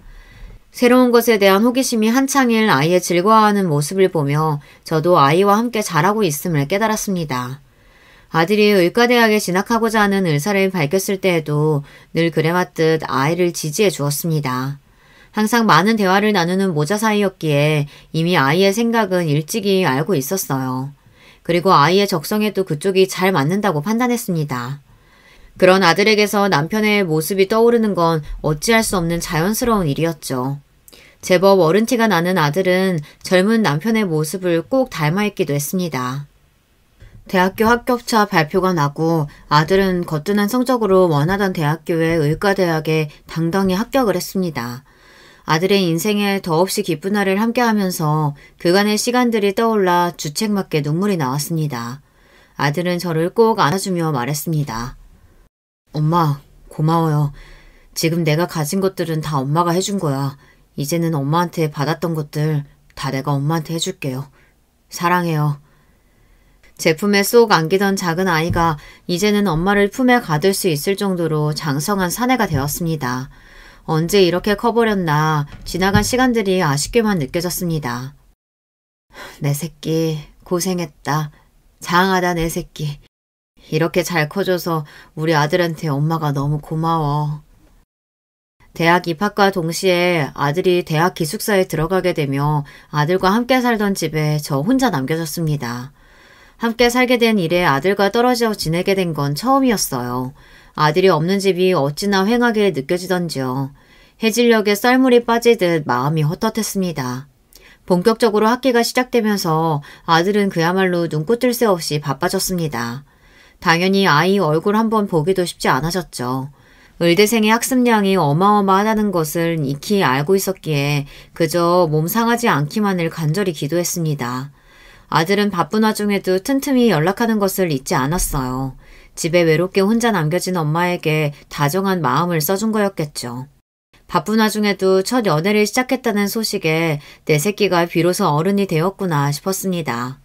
새로운 것에 대한 호기심이 한창일 아이의 즐거워하는 모습을 보며 저도 아이와 함께 자라고 있음을 깨달았습니다. 아들이 의과대학에 진학하고자 하는 의사를 밝혔을 때에도 늘 그래왔듯 아이를 지지해 주었습니다. 항상 많은 대화를 나누는 모자 사이였기에 이미 아이의 생각은 일찍이 알고 있었어요. 그리고 아이의 적성에도 그쪽이 잘 맞는다고 판단했습니다. 그런 아들에게서 남편의 모습이 떠오르는 건 어찌할 수 없는 자연스러운 일이었죠. 제법 어른 티가 나는 아들은 젊은 남편의 모습을 꼭 닮아있기도 했습니다. 대학교 합격차 발표가 나고 아들은 거뜬한 성적으로 원하던 대학교의 의과대학에 당당히 합격을 했습니다. 아들의 인생에 더없이 기쁜 날을 함께하면서 그간의 시간들이 떠올라 주책맞게 눈물이 나왔습니다. 아들은 저를 꼭 안아주며 말했습니다. 엄마, 고마워요. 지금 내가 가진 것들은 다 엄마가 해준 거야. 이제는 엄마한테 받았던 것들 다 내가 엄마한테 해줄게요. 사랑해요. 제 품에 쏙 안기던 작은 아이가 이제는 엄마를 품에 가둘 수 있을 정도로 장성한 사내가 되었습니다. 언제 이렇게 커버렸나 지나간 시간들이 아쉽게만 느껴졌습니다. 내 새끼 고생했다. 장하다 내 새끼. 이렇게 잘 커줘서 우리 아들한테 엄마가 너무 고마워. 대학 입학과 동시에 아들이 대학 기숙사에 들어가게 되며 아들과 함께 살던 집에 저 혼자 남겨졌습니다. 함께 살게 된 일에 아들과 떨어져 지내게 된 건 처음이었어요. 아들이 없는 집이 어찌나 휑하게 느껴지던지요. 해질녘에 썰물이 빠지듯 마음이 헛헛했습니다. 본격적으로 학기가 시작되면서 아들은 그야말로 눈코 뜰 새 없이 바빠졌습니다. 당연히 아이 얼굴 한번 보기도 쉽지 않아졌죠. 의대생의 학습량이 어마어마하다는 것을 익히 알고 있었기에 그저 몸 상하지 않기만을 간절히 기도했습니다. 아들은 바쁜 와중에도 틈틈이 연락하는 것을 잊지 않았어요. 집에 외롭게 혼자 남겨진 엄마에게 다정한 마음을 써준 거였겠죠. 바쁜 와중에도 첫 연애를 시작했다는 소식에 내 새끼가 비로소 어른이 되었구나 싶었습니다.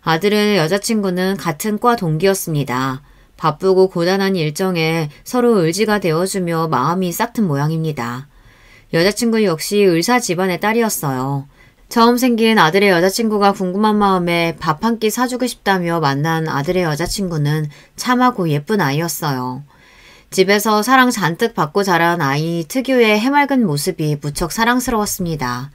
아들의 여자친구는 같은 과 동기였습니다. 바쁘고 고단한 일정에 서로 의지가 되어주며 마음이 싹튼 모양입니다. 여자친구 역시 의사 집안의 딸이었어요. 처음 생긴 아들의 여자친구가 궁금한 마음에 밥 한 끼 사주고 싶다며 만난 아들의 여자친구는 참하고 예쁜 아이였어요. 집에서 사랑 잔뜩 받고 자란 아이 특유의 해맑은 모습이 무척 사랑스러웠습니다.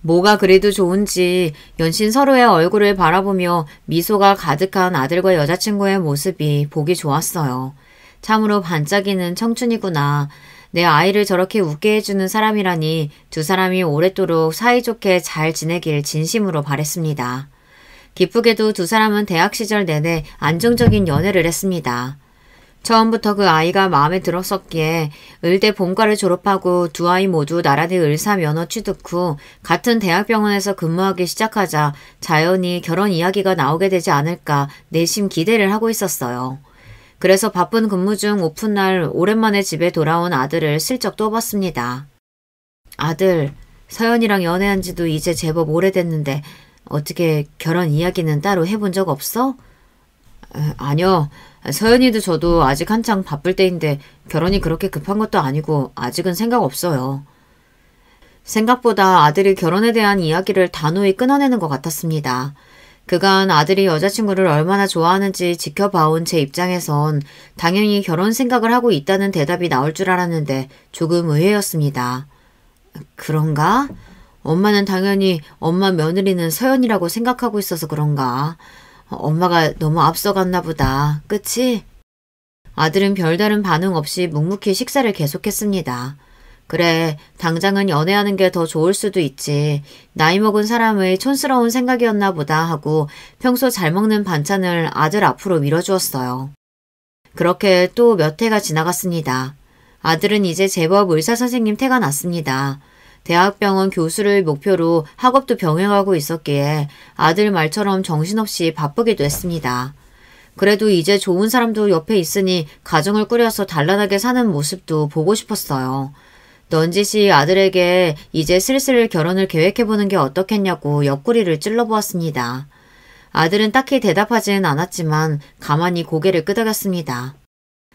뭐가 그래도 좋은지 연신 서로의 얼굴을 바라보며 미소가 가득한 아들과 여자친구의 모습이 보기 좋았어요. 참으로 반짝이는 청춘이구나. 내 아이를 저렇게 웃게 해주는 사람이라니 두 사람이 오랫도록 사이좋게 잘 지내길 진심으로 바랬습니다. 기쁘게도 두 사람은 대학 시절 내내 안정적인 연애를 했습니다. 처음부터 그 아이가 마음에 들었었기에 의대 본과를 졸업하고 두 아이 모두 나란히 의사 면허 취득 후 같은 대학병원에서 근무하기 시작하자 자연히 결혼 이야기가 나오게 되지 않을까 내심 기대를 하고 있었어요. 그래서 바쁜 근무 중 오픈날 오랜만에 집에 돌아온 아들을 슬쩍 떠봤습니다. 아들, 서연이랑 연애한 지도 이제 제법 오래됐는데 어떻게 결혼 이야기는 따로 해본 적 없어? 아니요. 서연이도 저도 아직 한창 바쁠 때인데 결혼이 그렇게 급한 것도 아니고 아직은 생각 없어요. 생각보다 아들이 결혼에 대한 이야기를 단호히 끊어내는 것 같았습니다. 그간 아들이 여자친구를 얼마나 좋아하는지 지켜봐온 제 입장에선 당연히 결혼 생각을 하고 있다는 대답이 나올 줄 알았는데 조금 의외였습니다. 그런가? 엄마는 당연히 엄마 며느리는 서연이라고 생각하고 있어서 그런가? 엄마가 너무 앞서갔나 보다. 그치? 아들은 별다른 반응 없이 묵묵히 식사를 계속했습니다. 그래, 당장은 연애하는 게 더 좋을 수도 있지. 나이 먹은 사람의 촌스러운 생각이었나 보다 하고 평소 잘 먹는 반찬을 아들 앞으로 밀어주었어요. 그렇게 또 몇 해가 지나갔습니다. 아들은 이제 제법 의사선생님 태가 났습니다. 대학병원 교수를 목표로 학업도 병행하고 있었기에 아들 말처럼 정신없이 바쁘기도 했습니다. 그래도 이제 좋은 사람도 옆에 있으니 가정을 꾸려서 단란하게 사는 모습도 보고 싶었어요. 넌지시 아들에게 이제 슬슬 결혼을 계획해보는 게 어떻겠냐고 옆구리를 찔러보았습니다. 아들은 딱히 대답하지는 않았지만 가만히 고개를 끄덕였습니다.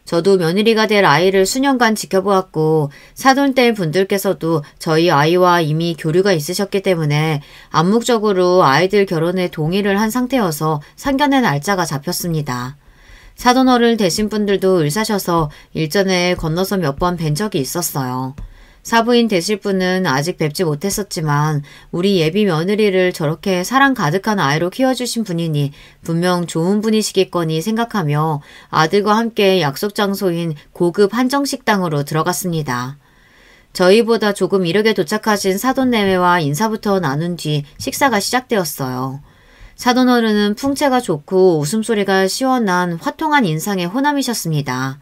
저도 며느리가 될 아이를 수년간 지켜보았고 사돈댁 분들께서도 저희 아이와 이미 교류가 있으셨기 때문에 암묵적으로 아이들 결혼에 동의를 한 상태여서 상견례 날짜가 잡혔습니다. 사돈어른 되신 분들도 의사셔서 일전에 건너서 몇 번 뵌 적이 있었어요. 사부인 되실 분은 아직 뵙지 못했었지만 우리 예비 며느리를 저렇게 사랑 가득한 아이로 키워주신 분이니 분명 좋은 분이시겠거니 생각하며 아들과 함께 약속 장소인 고급 한정식당으로 들어갔습니다. 저희보다 조금 이르게 도착하신 사돈내외와 인사부터 나눈 뒤 식사가 시작되었어요. 사돈어른은 풍채가 좋고 웃음소리가 시원한 화통한 인상의 호남이셨습니다.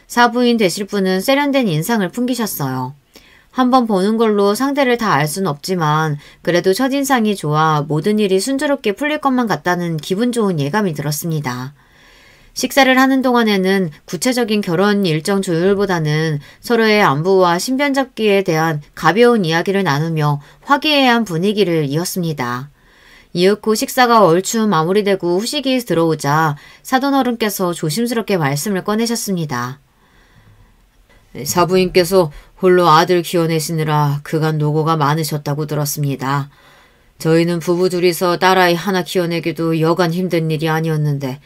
사부인 되실 분은 세련된 인상을 풍기셨어요. 한번 보는 걸로 상대를 다 알 순 없지만 그래도 첫인상이 좋아 모든 일이 순조롭게 풀릴 것만 같다는 기분 좋은 예감이 들었습니다. 식사를 하는 동안에는 구체적인 결혼 일정 조율보다는 서로의 안부와 신변잡기에 대한 가벼운 이야기를 나누며 화기애애한 분위기를 이었습니다. 이윽고 식사가 얼추 마무리되고 후식이 들어오자 사돈어른께서 조심스럽게 말씀을 꺼내셨습니다. 사부인께서 홀로 아들 키워내시느라 그간 노고가 많으셨다고 들었습니다. 저희는 부부 둘이서 딸아이 하나 키워내기도 여간 힘든 일이 아니었는데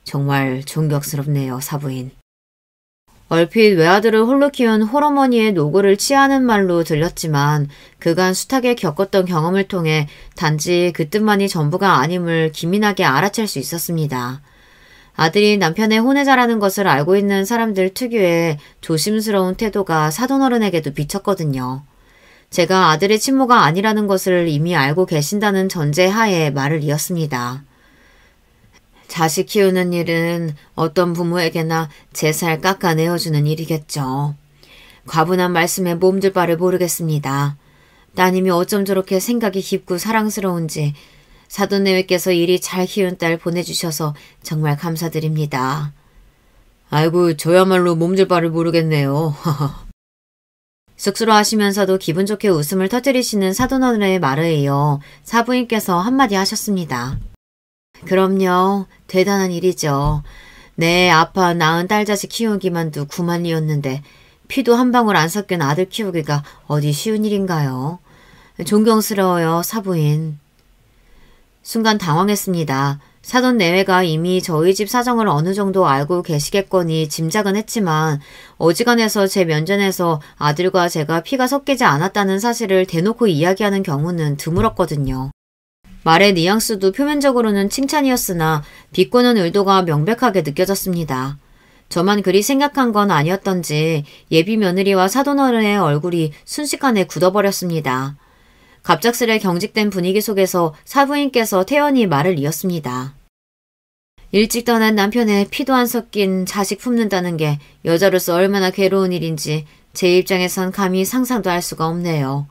정말 존경스럽네요, 사부인. 얼핏 외아들을 홀로 키운 홀어머니의 노고를 치하는 말로 들렸지만 그간 숱하게 겪었던 경험을 통해 단지 그 뜻만이 전부가 아님을 기민하게 알아챌 수 있었습니다. 아들이 남편의 혼외자라는 것을 알고 있는 사람들 특유의 조심스러운 태도가 사돈어른에게도 비쳤거든요. 제가 아들의 친모가 아니라는 것을 이미 알고 계신다는 전제하에 말을 이었습니다. 자식 키우는 일은 어떤 부모에게나 제 살 깎아내어주는 일이겠죠. 과분한 말씀에 몸둘 바를 모르겠습니다. 따님이 어쩜 저렇게 생각이 깊고 사랑스러운지 사돈내외께서 이리 잘 키운 딸 보내주셔서 정말 감사드립니다. 아이고, 저야말로 몸둘 바를 모르겠네요. 쑥스러워하시면서도 기분 좋게 웃음을 터뜨리시는 사돈어른의 말에 이어 사부인께서 한마디 하셨습니다. 그럼요. 대단한 일이죠. 내 아파 낳은 딸 자식 키우기만도 구만리였는데 피도 한 방울 안 섞인 아들 키우기가 어디 쉬운 일인가요? 존경스러워요, 사부인. 순간 당황했습니다. 사돈 내외가 이미 저희 집 사정을 어느 정도 알고 계시겠거니 짐작은 했지만 어지간해서 제 면전에서 아들과 제가 피가 섞이지 않았다는 사실을 대놓고 이야기하는 경우는 드물었거든요. 말의 뉘앙스도 표면적으로는 칭찬이었으나 비꼬는 의도가 명백하게 느껴졌습니다. 저만 그리 생각한 건 아니었던지 예비 며느리와 사돈어른의 얼굴이 순식간에 굳어버렸습니다. 갑작스레 경직된 분위기 속에서 사부인께서 태연히 말을 이었습니다. 일찍 떠난 남편의 피도 안 섞인 자식 품는다는 게 여자로서 얼마나 괴로운 일인지 제 입장에선 감히 상상도 할 수가 없네요.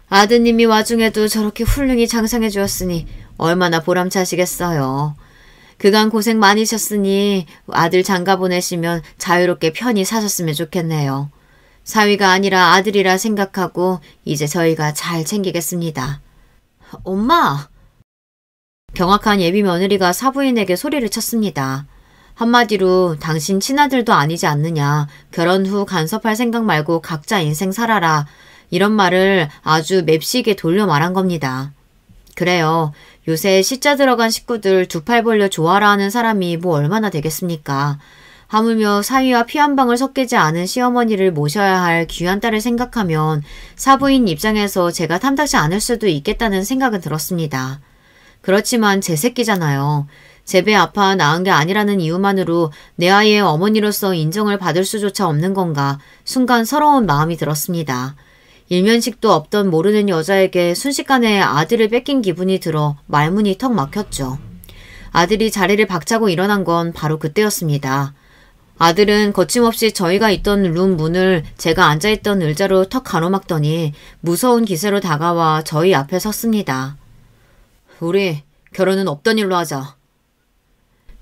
아드님이 와중에도 저렇게 훌륭히 장성해 주었으니 얼마나 보람차시겠어요. 그간 고생 많으셨으니 아들 장가 보내시면 자유롭게 편히 사셨으면 좋겠네요. 사위가 아니라 아들이라 생각하고 이제 저희가 잘 챙기겠습니다. 엄마! 경악한 예비 며느리가 사부인에게 소리를 쳤습니다. 한마디로 당신 친아들도 아니지 않느냐. 결혼 후 간섭할 생각 말고 각자 인생 살아라. 이런 말을 아주 맵시게 돌려 말한 겁니다. 그래요. 요새 시자 들어간 식구들 두 팔 벌려 좋아라 하는 사람이 뭐 얼마나 되겠습니까. 하물며 사위와 피 한 방울 섞이지 않은 시어머니를 모셔야 할 귀한 딸을 생각하면 사부인 입장에서 제가 탐탁지 않을 수도 있겠다는 생각은 들었습니다. 그렇지만 제 새끼잖아요. 제 배 아파 낳은 게 아니라는 이유만으로 내 아이의 어머니로서 인정을 받을 수조차 없는 건가 순간 서러운 마음이 들었습니다. 일면식도 없던 모르는 여자에게 순식간에 아들을 뺏긴 기분이 들어 말문이 턱 막혔죠. 아들이 자리를 박차고 일어난 건 바로 그때였습니다. 아들은 거침없이 저희가 있던 룸 문을 제가 앉아있던 의자로 턱 가로막더니 무서운 기세로 다가와 저희 앞에 섰습니다. 우리 결혼은 없던 일로 하자.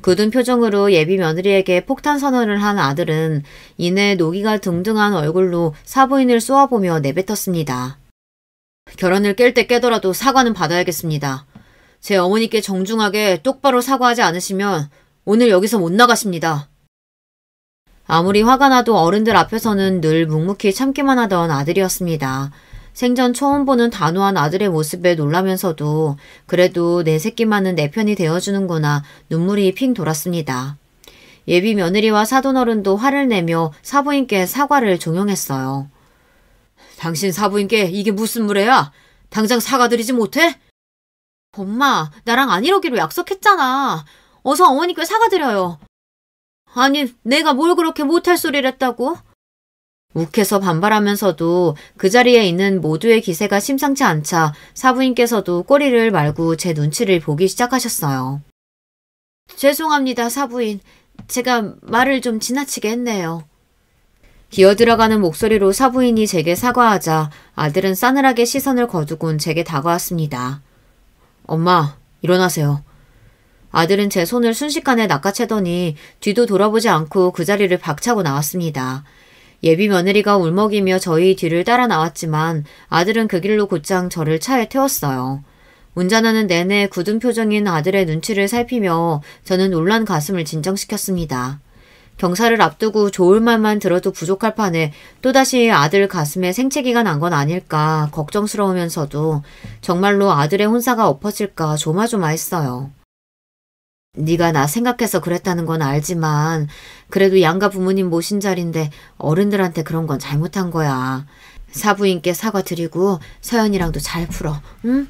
굳은 표정으로 예비 며느리에게 폭탄 선언을 한 아들은 이내 노기가 등등한 얼굴로 사부인을 쏘아보며 내뱉었습니다. 결혼을 깰 때 깨더라도 사과는 받아야겠습니다. 제 어머니께 정중하게 똑바로 사과하지 않으시면 오늘 여기서 못 나가십니다. 아무리 화가 나도 어른들 앞에서는 늘 묵묵히 참기만 하던 아들이었습니다. 생전 처음 보는 단호한 아들의 모습에 놀라면서도 그래도 내 새끼만은 내 편이 되어주는구나 눈물이 핑 돌았습니다. 예비 며느리와 사돈어른도 화를 내며 사부인께 사과를 종용했어요. 당신 사부인께 이게 무슨 무례야? 당장 사과드리지 못해? 엄마, 나랑 안 이러기로 약속했잖아. 어서 어머니께 사과드려요. 아니, 내가 뭘 그렇게 못할 소리를 했다고? 욱해서 반발하면서도 그 자리에 있는 모두의 기세가 심상치 않자 사부인께서도 꼬리를 말고 제 눈치를 보기 시작하셨어요. 죄송합니다, 사부인. 제가 말을 좀 지나치게 했네요. 기어들어가는 목소리로 사부인이 제게 사과하자 아들은 싸늘하게 시선을 거두곤 제게 다가왔습니다. 엄마, 일어나세요. 아들은 제 손을 순식간에 낚아채더니 뒤도 돌아보지 않고 그 자리를 박차고 나왔습니다. 예비 며느리가 울먹이며 저희 뒤를 따라 나왔지만 아들은 그 길로 곧장 저를 차에 태웠어요. 운전하는 내내 굳은 표정인 아들의 눈치를 살피며 저는 놀란 가슴을 진정시켰습니다. 경사를 앞두고 좋을 말만 들어도 부족할 판에 또다시 아들 가슴에 생채기가 난 건 아닐까 걱정스러우면서도 정말로 아들의 혼사가 엎어질까 조마조마했어요. 네가 나 생각해서 그랬다는 건 알지만 그래도 양가 부모님 모신 자리인데 어른들한테 그런 건 잘못한 거야. 사부인께 사과드리고 서연이랑도 잘 풀어, 응?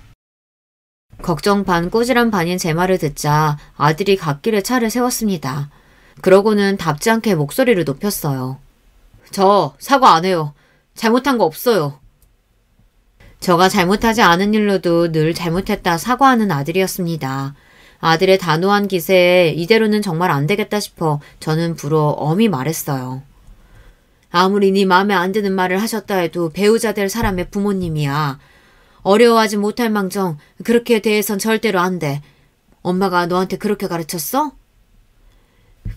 걱정 반 꼬지람 반인 제 말을 듣자 아들이 갓길에 차를 세웠습니다. 그러고는 답지 않게 목소리를 높였어요. 저 사과 안 해요. 잘못한 거 없어요. 저가 잘못하지 않은 일로도 늘 잘못했다 사과하는 아들이었습니다. 아들의 단호한 기세에 이대로는 정말 안 되겠다 싶어 저는 불어 엄히 말했어요. 아무리 네 마음에 안 드는 말을 하셨다 해도 배우자 될 사람의 부모님이야. 어려워하지 못할 망정 그렇게 대해선 절대로 안 돼. 엄마가 너한테 그렇게 가르쳤어?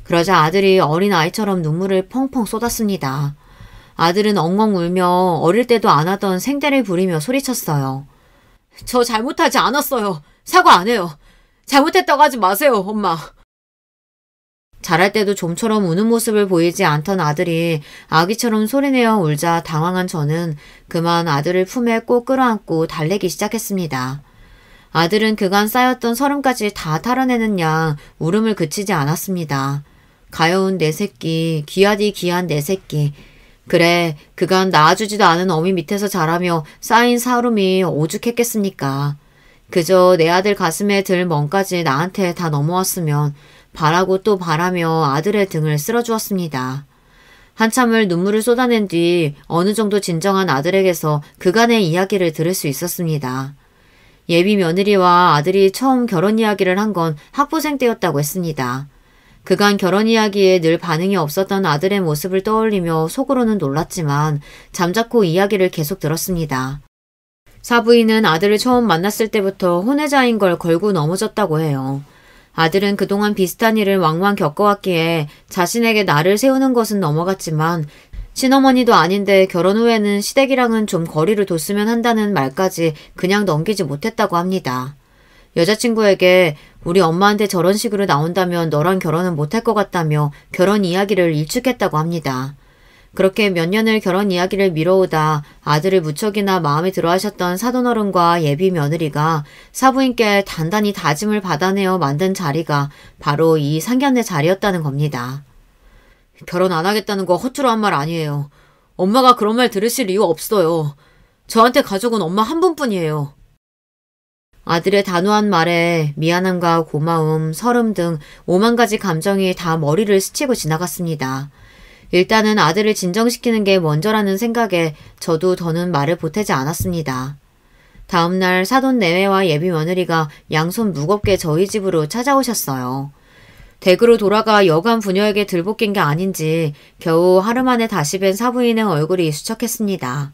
그러자 아들이 어린 아이처럼 눈물을 펑펑 쏟았습니다. 아들은 엉엉 울며 어릴 때도 안 하던 생대를 부리며 소리쳤어요. 저 잘못하지 않았어요. 사과 안 해요. 잘못했다고 하지 마세요, 엄마. 잘할 때도 좀처럼 우는 모습을 보이지 않던 아들이 아기처럼 소리내어 울자 당황한 저는 그만 아들을 품에 꼭 끌어안고 달래기 시작했습니다. 아들은 그간 쌓였던 서름까지 다 털어내는 양 울음을 그치지 않았습니다. 가여운 내 새끼, 귀하디 귀한 내 새끼. 그래, 그간 낳아주지도 않은 어미 밑에서 자라며 쌓인 사름이 오죽했겠습니까. 그저 내 아들 가슴에 들 멍까지 나한테 다 넘어왔으면 바라고 또 바라며 아들의 등을 쓸어주었습니다. 한참을 눈물을 쏟아낸 뒤 어느 정도 진정한 아들에게서 그간의 이야기를 들을 수 있었습니다. 예비 며느리와 아들이 처음 결혼 이야기를 한 건 학부생 때였다고 했습니다. 그간 결혼 이야기에 늘 반응이 없었던 아들의 모습을 떠올리며 속으로는 놀랐지만 잠자코 이야기를 계속 들었습니다. 사부인은 아들을 처음 만났을 때부터 혼외자인 걸 걸고 넘어졌다고 해요. 아들은 그동안 비슷한 일을 왕왕 겪어왔기에 자신에게 나를 세우는 것은 넘어갔지만 친어머니도 아닌데 결혼 후에는 시댁이랑은 좀 거리를 뒀으면 한다는 말까지 그냥 넘기지 못했다고 합니다. 여자친구에게 우리 엄마한테 저런 식으로 나온다면 너랑 결혼은 못할 것 같다며 결혼 이야기를 일축했다고 합니다. 그렇게 몇 년을 결혼 이야기를 미뤄오다 아들을 무척이나 마음에 들어하셨던 사돈어른과 예비 며느리가 사부인께 단단히 다짐을 받아내어 만든 자리가 바로 이 상견례 자리였다는 겁니다. 결혼 안 하겠다는 거 허투루 한 말 아니에요. 엄마가 그런 말 들으실 이유 없어요. 저한테 가족은 엄마 한 분뿐이에요. 아들의 단호한 말에 미안함과 고마움, 서름 등 5만 가지 감정이 다 머리를 스치고 지나갔습니다. 일단은 아들을 진정시키는 게 먼저라는 생각에 저도 더는 말을 보태지 않았습니다. 다음날 사돈 내외와 예비 며느리가 양손 무겁게 저희 집으로 찾아오셨어요. 댁으로 돌아가 여간 부녀에게 들볶인 게 아닌지 겨우 하루 만에 다시 뵌 사부인의 얼굴이 수척했습니다.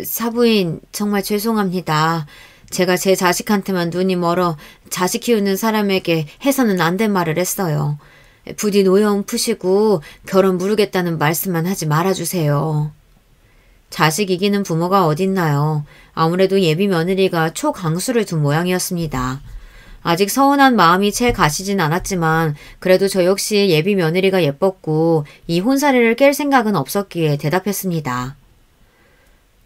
사부인, 정말 죄송합니다. 제가 제 자식한테만 눈이 멀어 자식 키우는 사람에게 해서는 안 된 말을 했어요. 부디 노여움 푸시고 결혼 무르겠다는 말씀만 하지 말아주세요. 자식 이기는 부모가 어딨나요? 아무래도 예비 며느리가 초강수를 둔 모양이었습니다. 아직 서운한 마음이 채 가시진 않았지만 그래도 저 역시 예비 며느리가 예뻤고 이 혼사리를 깰 생각은 없었기에 대답했습니다.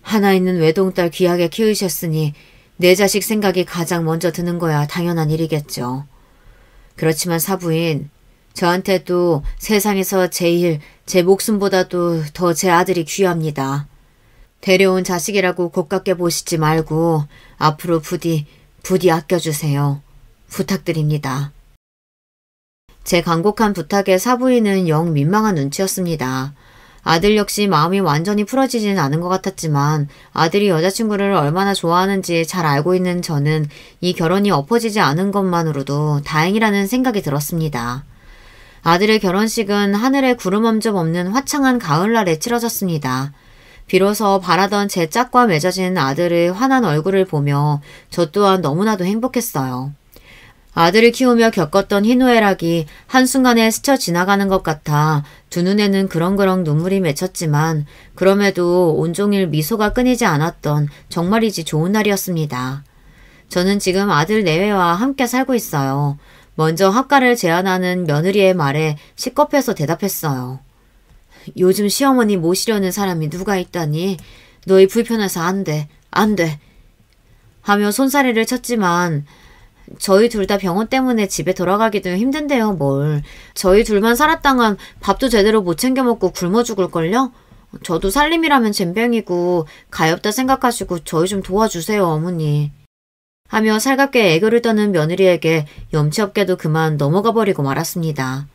하나 있는 외동딸 귀하게 키우셨으니 내 자식 생각이 가장 먼저 드는 거야 당연한 일이겠죠. 그렇지만 사부인, 저한테도 세상에서 제일 제 목숨보다도 더 제 아들이 귀합니다. 데려온 자식이라고 고깝게 보시지 말고 앞으로 부디 아껴주세요. 부탁드립니다. 제 간곡한 부탁에 사부인은 영 민망한 눈치였습니다. 아들 역시 마음이 완전히 풀어지지는 않은 것 같았지만 아들이 여자친구를 얼마나 좋아하는지 잘 알고 있는 저는 이 결혼이 엎어지지 않은 것만으로도 다행이라는 생각이 들었습니다. 아들의 결혼식은 하늘에 구름 한 점 없는 화창한 가을날에 치러졌습니다. 비로소 바라던 제 짝과 맺어진 아들의 환한 얼굴을 보며 저 또한 너무나도 행복했어요. 아들을 키우며 겪었던 희노애락이 한순간에 스쳐 지나가는 것 같아 두 눈에는 그렁그렁 눈물이 맺혔지만 그럼에도 온종일 미소가 끊이지 않았던 정말이지 좋은 날이었습니다. 저는 지금 아들 내외와 함께 살고 있어요. 먼저 합가를 제안하는 며느리의 말에 식겁해서 대답했어요. 요즘 시어머니 모시려는 사람이 누가 있다니? 너희 불편해서 안 돼. 하며 손사래를 쳤지만 저희 둘 다 병원 때문에 집에 돌아가기도 힘든데요, 뭘. 저희 둘만 살았다간 밥도 제대로 못 챙겨 먹고 굶어 죽을걸요? 저도 살림이라면 젬병이고 가엾다 생각하시고 저희 좀 도와주세요, 어머니. 하며 살갑게 애교를 떠는 며느리에게 염치 없게도 그만 넘어가 버리고 말았습니다.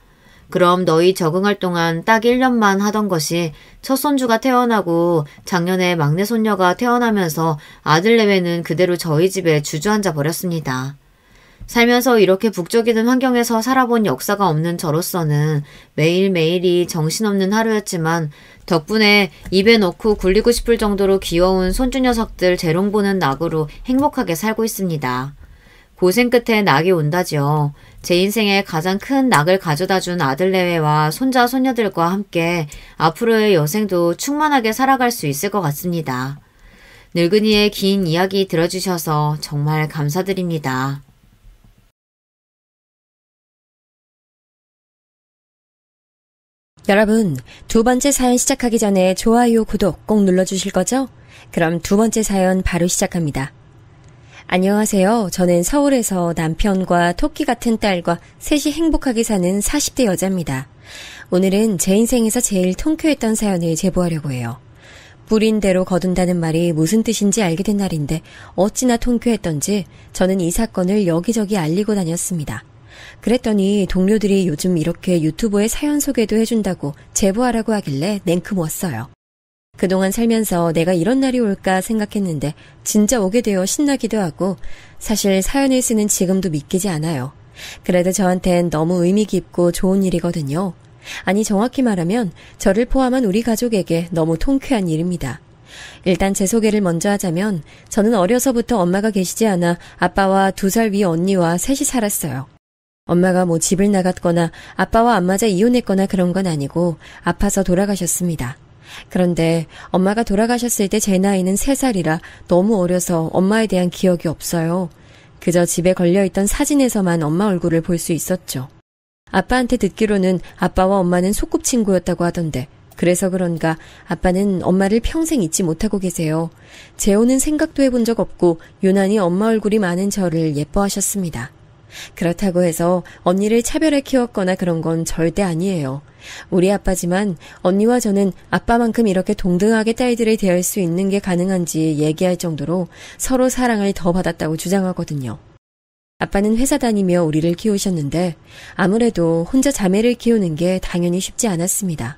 그럼 너희 적응할 동안 딱 1년만 하던 것이 첫 손주가 태어나고 작년에 막내 손녀가 태어나면서 아들 내외는 그대로 저희 집에 주저앉아 버렸습니다. 살면서 이렇게 북적이는 환경에서 살아본 역사가 없는 저로서는 매일매일이 정신없는 하루였지만 덕분에 입에 넣고 굴리고 싶을 정도로 귀여운 손주 녀석들 재롱 보는 낙으로 행복하게 살고 있습니다. 고생 끝에 낙이 온다죠. 제 인생에 가장 큰 낙을 가져다준 아들 내외와 손자 손녀들과 함께 앞으로의 여생도 충만하게 살아갈 수 있을 것 같습니다. 늙은이의 긴 이야기 들어주셔서 정말 감사드립니다. 여러분, 두 번째 사연 시작하기 전에 좋아요, 구독 꼭 눌러주실 거죠? 그럼 두 번째 사연 바로 시작합니다. 안녕하세요. 저는 서울에서 남편과 토끼 같은 딸과 셋이 행복하게 사는 40대 여자입니다. 오늘은 제 인생에서 제일 통쾌했던 사연을 제보하려고 해요. 뿌린 대로 거둔다는 말이 무슨 뜻인지 알게 된 날인데 어찌나 통쾌했던지 저는 이 사건을 여기저기 알리고 다녔습니다. 그랬더니 동료들이 요즘 이렇게 유튜브에 사연 소개도 해준다고 제보하라고 하길래 냉큼 왔어요. 그동안 살면서 내가 이런 날이 올까 생각했는데 진짜 오게 되어 신나기도 하고 사실 사연을 쓰는 지금도 믿기지 않아요. 그래도 저한텐 너무 의미 깊고 좋은 일이거든요. 아니 정확히 말하면 저를 포함한 우리 가족에게 너무 통쾌한 일입니다. 일단 제 소개를 먼저 하자면 저는 어려서부터 엄마가 계시지 않아 아빠와 2살 위 언니와 셋이 살았어요. 엄마가 뭐 집을 나갔거나 아빠와 안 맞아 이혼했거나 그런 건 아니고 아파서 돌아가셨습니다. 그런데 엄마가 돌아가셨을 때 제 나이는 3살이라 너무 어려서 엄마에 대한 기억이 없어요. 그저 집에 걸려있던 사진에서만 엄마 얼굴을 볼 수 있었죠. 아빠한테 듣기로는 아빠와 엄마는 소꿉친구였다고 하던데 그래서 그런가 아빠는 엄마를 평생 잊지 못하고 계세요. 재혼은 생각도 해본 적 없고 유난히 엄마 얼굴이 많은 저를 예뻐하셨습니다. 그렇다고 해서 언니를 차별해 키웠거나 그런 건 절대 아니에요. 우리 아빠지만 언니와 저는 아빠만큼 이렇게 동등하게 딸들을 대할 수 있는 게 가능한지 얘기할 정도로 서로 사랑을 더 받았다고 주장하거든요. 아빠는 회사 다니며 우리를 키우셨는데 아무래도 혼자 자매를 키우는 게 당연히 쉽지 않았습니다.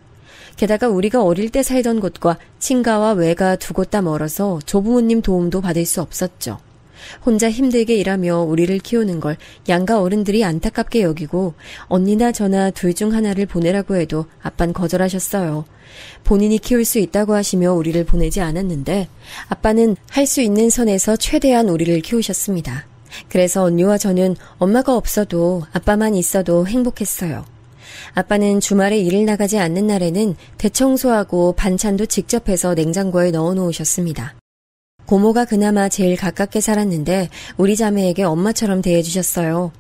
게다가 우리가 어릴 때 살던 곳과 친가와 외가 2곳 다 멀어서 조부모님 도움도 받을 수 없었죠. 혼자 힘들게 일하며 우리를 키우는 걸 양가 어른들이 안타깝게 여기고 언니나 저나 둘 중 하나를 보내라고 해도 아빠는 거절하셨어요. 본인이 키울 수 있다고 하시며 우리를 보내지 않았는데 아빠는 할 수 있는 선에서 최대한 우리를 키우셨습니다. 그래서 언니와 저는 엄마가 없어도 아빠만 있어도 행복했어요. 아빠는 주말에 일을 나가지 않는 날에는 대청소하고 반찬도 직접 해서 냉장고에 넣어 놓으셨습니다. 고모가 그나마 제일 가깝게 살았는데 우리 자매에게 엄마처럼 대해주셨어요.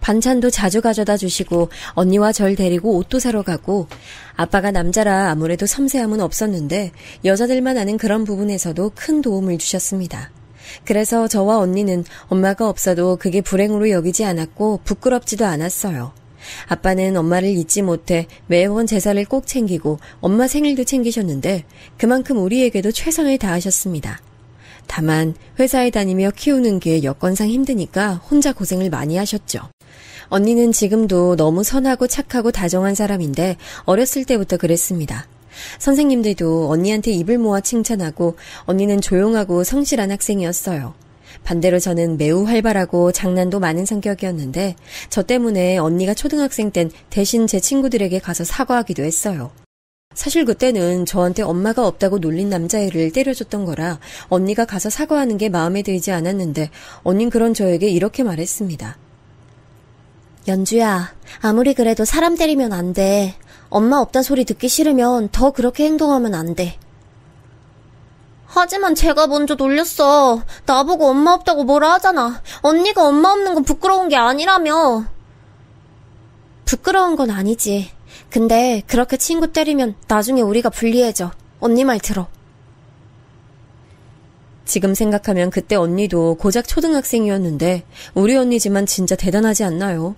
반찬도 자주 가져다 주시고 언니와 절 데리고 옷도 사러 가고 아빠가 남자라 아무래도 섬세함은 없었는데 여자들만 아는 그런 부분에서도 큰 도움을 주셨습니다. 그래서 저와 언니는 엄마가 없어도 그게 불행으로 여기지 않았고 부끄럽지도 않았어요. 아빠는 엄마를 잊지 못해 매번 제사를 꼭 챙기고 엄마 생일도 챙기셨는데 그만큼 우리에게도 최선을 다하셨습니다. 다만 회사에 다니며 키우는 게 여건상 힘드니까 혼자 고생을 많이 하셨죠. 언니는 지금도 너무 선하고 착하고 다정한 사람인데 어렸을 때부터 그랬습니다. 선생님들도 언니한테 입을 모아 칭찬하고 언니는 조용하고 성실한 학생이었어요. 반대로 저는 매우 활발하고 장난도 많은 성격이었는데 저 때문에 언니가 초등학생 땐 대신 제 친구들에게 가서 사과하기도 했어요. 사실 그때는 저한테 엄마가 없다고 놀린 남자애를 때려줬던 거라 언니가 가서 사과하는 게 마음에 들지 않았는데 언닌 그런 저에게 이렇게 말했습니다. 연주야, 아무리 그래도 사람 때리면 안 돼. 엄마 없다 소리 듣기 싫으면 더 그렇게 행동하면 안 돼. 하지만 제가 먼저 놀렸어. 나보고 엄마 없다고 뭐라 하잖아. 언니가 엄마 없는 건 부끄러운 게 아니라며. 부끄러운 건 아니지. 근데 그렇게 친구 때리면 나중에 우리가 불리해져. 언니 말 들어. 지금 생각하면 그때 언니도 고작 초등학생이었는데 우리 언니지만 진짜 대단하지 않나요?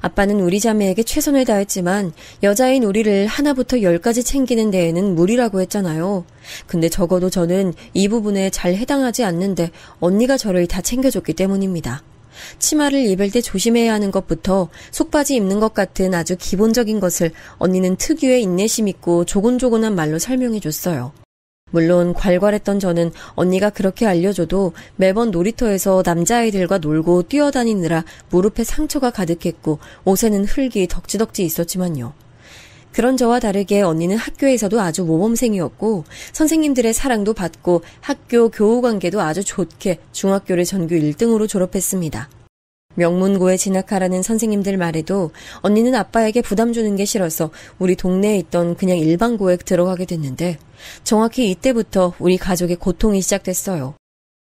아빠는 우리 자매에게 최선을 다했지만 여자인 우리를 하나부터 10까지 챙기는 데에는 무리라고 했잖아요. 근데 적어도 저는 이 부분에 잘 해당하지 않는데 언니가 저를 다 챙겨줬기 때문입니다. 치마를 입을 때 조심해야 하는 것부터 속바지 입는 것 같은 아주 기본적인 것을 언니는 특유의 인내심 있고 조곤조곤한 말로 설명해줬어요. 물론 괄괄했던 저는 언니가 그렇게 알려줘도 매번 놀이터에서 남자아이들과 놀고 뛰어다니느라 무릎에 상처가 가득했고 옷에는 흙이 덕지덕지 있었지만요. 그런 저와 다르게 언니는 학교에서도 아주 모범생이었고 선생님들의 사랑도 받고 학교 교우관계도 아주 좋게 중학교를 전교 1등으로 졸업했습니다. 명문고에 진학하라는 선생님들 말에도 언니는 아빠에게 부담 주는 게 싫어서 우리 동네에 있던 그냥 일반고에 들어가게 됐는데 정확히 이때부터 우리 가족의 고통이 시작됐어요.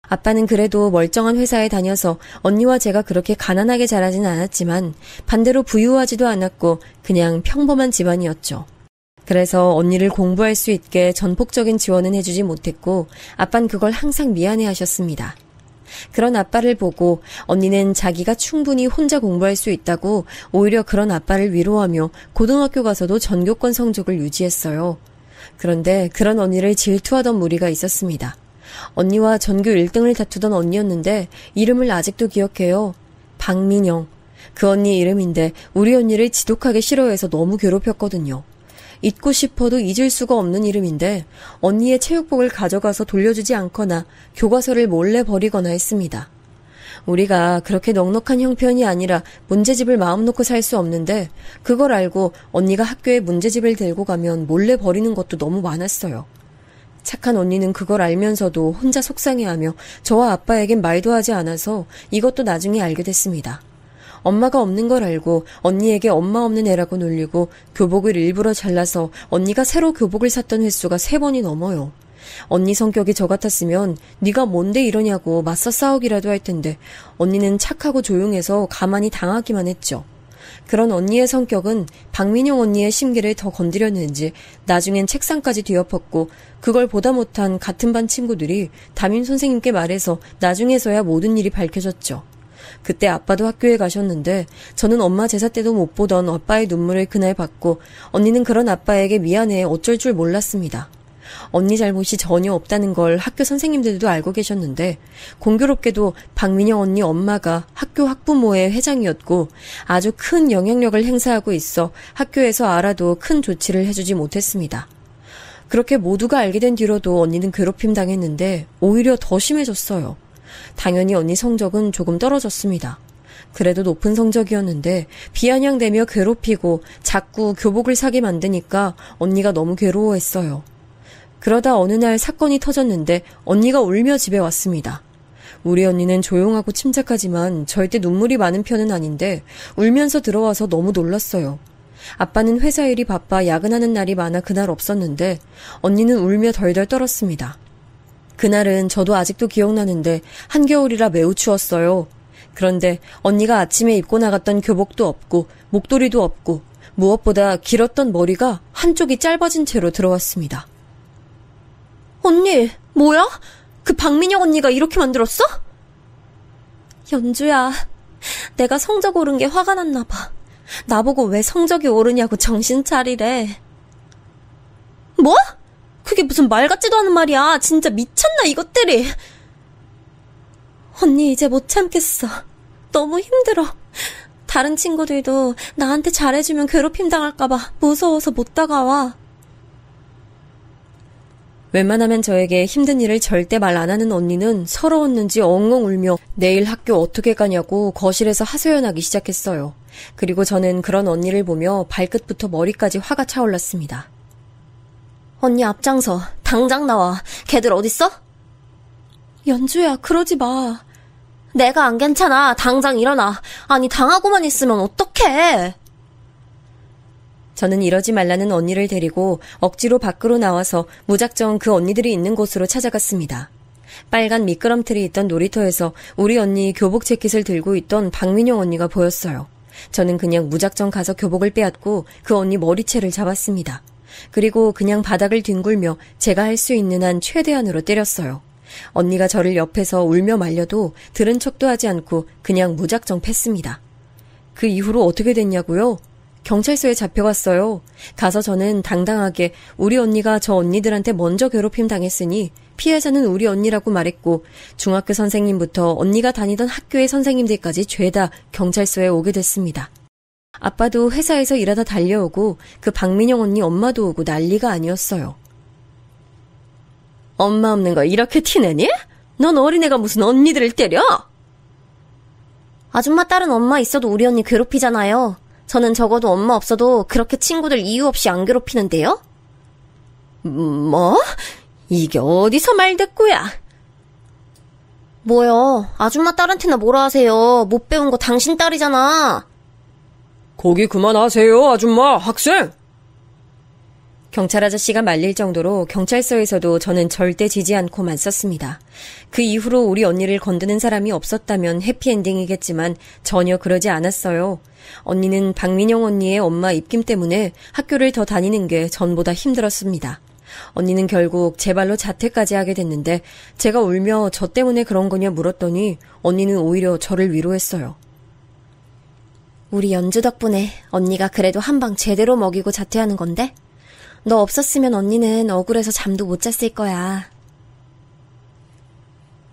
아빠는 그래도 멀쩡한 회사에 다녀서 언니와 제가 그렇게 가난하게 자라진 않았지만 반대로 부유하지도 않았고 그냥 평범한 집안이었죠. 그래서 언니를 공부할 수 있게 전폭적인 지원은 해주지 못했고 아빠는 그걸 항상 미안해하셨습니다. 그런 아빠를 보고 언니는 자기가 충분히 혼자 공부할 수 있다고 오히려 그런 아빠를 위로하며 고등학교 가서도 전교권 성적을 유지했어요. 그런데 그런 언니를 질투하던 무리가 있었습니다. 언니와 전교 1등을 다투던 언니였는데 이름을 아직도 기억해요. 박민영. 그 언니 이름인데 우리 언니를 지독하게 싫어해서 너무 괴롭혔거든요. 잊고 싶어도 잊을 수가 없는 이름인데 언니의 체육복을 가져가서 돌려주지 않거나 교과서를 몰래 버리거나 했습니다. 우리가 그렇게 넉넉한 형편이 아니라 문제집을 마음 놓고 살 수 없는데 그걸 알고 언니가 학교에 문제집을 들고 가면 몰래 버리는 것도 너무 많았어요. 착한 언니는 그걸 알면서도 혼자 속상해하며 저와 아빠에겐 말도 하지 않아서 이것도 나중에 알게 됐습니다. 엄마가 없는 걸 알고 언니에게 엄마 없는 애라고 놀리고 교복을 일부러 잘라서 언니가 새로 교복을 샀던 횟수가 3번이 넘어요. 언니 성격이 저 같았으면 네가 뭔데 이러냐고 맞서 싸우기라도 할 텐데 언니는 착하고 조용해서 가만히 당하기만 했죠. 그런 언니의 성격은 박민영 언니의 심기를 더 건드렸는지 나중엔 책상까지 뒤엎었고 그걸 보다 못한 같은 반 친구들이 담임 선생님께 말해서 나중에서야 모든 일이 밝혀졌죠. 그때 아빠도 학교에 가셨는데 저는 엄마 제사 때도 못 보던 아빠의 눈물을 그날 봤고 언니는 그런 아빠에게 미안해 어쩔 줄 몰랐습니다. 언니 잘못이 전혀 없다는 걸 학교 선생님들도 알고 계셨는데 공교롭게도 박민영 언니 엄마가 학교 학부모의 회장이었고 아주 큰 영향력을 행사하고 있어 학교에서 알아도 큰 조치를 해주지 못했습니다. 그렇게 모두가 알게 된 뒤로도 언니는 괴롭힘 당했는데 오히려 더 심해졌어요. 당연히 언니 성적은 조금 떨어졌습니다. 그래도 높은 성적이었는데 비아냥대며 괴롭히고 자꾸 교복을 사게 만드니까 언니가 너무 괴로워했어요. 그러다 어느 날 사건이 터졌는데 언니가 울며 집에 왔습니다. 우리 언니는 조용하고 침착하지만 절대 눈물이 많은 편은 아닌데 울면서 들어와서 너무 놀랐어요. 아빠는 회사 일이 바빠 야근하는 날이 많아 그날 없었는데 언니는 울며 덜덜 떨었습니다. 그날은 저도 아직도 기억나는데 한겨울이라 매우 추웠어요. 그런데 언니가 아침에 입고 나갔던 교복도 없고 목도리도 없고 무엇보다 길었던 머리가 한쪽이 짧아진 채로 들어왔습니다. 언니, 뭐야? 그 박민영 언니가 이렇게 만들었어? 연주야, 내가 성적 오른 게 화가 났나 봐. 나보고 왜 성적이 오르냐고 정신 차리래. 뭐? 그게 무슨 말 같지도 않은 말이야. 진짜 미쳤나 이것들이. 언니 이제 못 참겠어. 너무 힘들어. 다른 친구들도 나한테 잘해주면 괴롭힘 당할까봐 무서워서 못 다가와. 웬만하면 저에게 힘든 일을 절대 말 안 하는 언니는 서러웠는지 엉엉 울며 내일 학교 어떻게 가냐고 거실에서 하소연하기 시작했어요. 그리고 저는 그런 언니를 보며 발끝부터 머리까지 화가 차올랐습니다. 언니 앞장서. 당장 나와. 걔들 어딨어? 연주야, 그러지 마. 내가 안 괜찮아. 당장 일어나. 아니, 당하고만 있으면 어떡해. 저는 이러지 말라는 언니를 데리고 억지로 밖으로 나와서 무작정 그 언니들이 있는 곳으로 찾아갔습니다. 빨간 미끄럼틀이 있던 놀이터에서 우리 언니 교복 재킷을 들고 있던 박민영 언니가 보였어요. 저는 그냥 무작정 가서 교복을 빼앗고 그 언니 머리채를 잡았습니다. 그리고 그냥 바닥을 뒹굴며 제가 할 수 있는 한 최대한으로 때렸어요. 언니가 저를 옆에서 울며 말려도 들은 척도 하지 않고 그냥 무작정 팼습니다. 그 이후로 어떻게 됐냐고요? 경찰서에 잡혀갔어요. 가서 저는 당당하게 우리 언니가 저 언니들한테 먼저 괴롭힘 당했으니 피해자는 우리 언니라고 말했고 중학교 선생님부터 언니가 다니던 학교의 선생님들까지 죄다 경찰서에 오게 됐습니다. 아빠도 회사에서 일하다 달려오고 그 박민영 언니 엄마도 오고 난리가 아니었어요. 엄마 없는 거 이렇게 티내니? 넌 어린애가 무슨 언니들을 때려? 아줌마 딸은 엄마 있어도 우리 언니 괴롭히잖아요. 저는 적어도 엄마 없어도 그렇게 친구들 이유 없이 안 괴롭히는데요? 뭐? 이게 어디서 말대꾸야? 뭐요? 아줌마 딸한테나 뭐라 하세요. 못 배운 거 당신 딸이잖아. 거기 그만하세요, 아줌마, 학생! 경찰 아저씨가 말릴 정도로 경찰서에서도 저는 절대 지지 않고 맞섰습니다. 그 이후로 우리 언니를 건드는 사람이 없었다면 해피엔딩이겠지만 전혀 그러지 않았어요. 언니는 박민영 언니의 엄마 입김 때문에 학교를 더 다니는 게 전보다 힘들었습니다. 언니는 결국 제 발로 자퇴까지 하게 됐는데 제가 울며 저 때문에 그런 거냐 물었더니 언니는 오히려 저를 위로했어요. 우리 연주 덕분에 언니가 그래도 한 방 제대로 먹이고 자퇴하는 건데? 너 없었으면 언니는 억울해서 잠도 못 잤을 거야.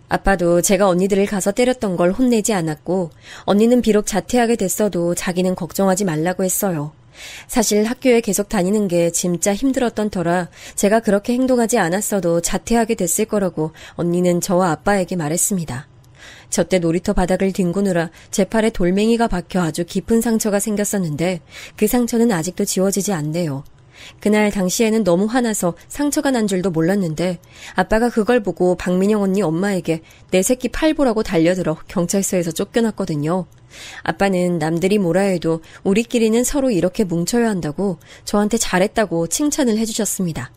아빠도 제가 언니들을 가서 때렸던 걸 혼내지 않았고 언니는 비록 자퇴하게 됐어도 자기는 걱정하지 말라고 했어요. 사실 학교에 계속 다니는 게 진짜 힘들었던 터라 제가 그렇게 행동하지 않았어도 자퇴하게 됐을 거라고 언니는 저와 아빠에게 말했습니다. 저때 놀이터 바닥을 뒹구느라 제 팔에 돌멩이가 박혀 아주 깊은 상처가 생겼었는데 그 상처는 아직도 지워지지 않네요. 그날 당시에는 너무 화나서 상처가 난 줄도 몰랐는데 아빠가 그걸 보고 박민영 언니 엄마에게 내 새끼 팔 보라고 달려들어 경찰서에서 쫓겨났거든요. 아빠는 남들이 뭐라 해도 우리끼리는 서로 이렇게 뭉쳐야 한다고 저한테 잘했다고 칭찬을 해주셨습니다.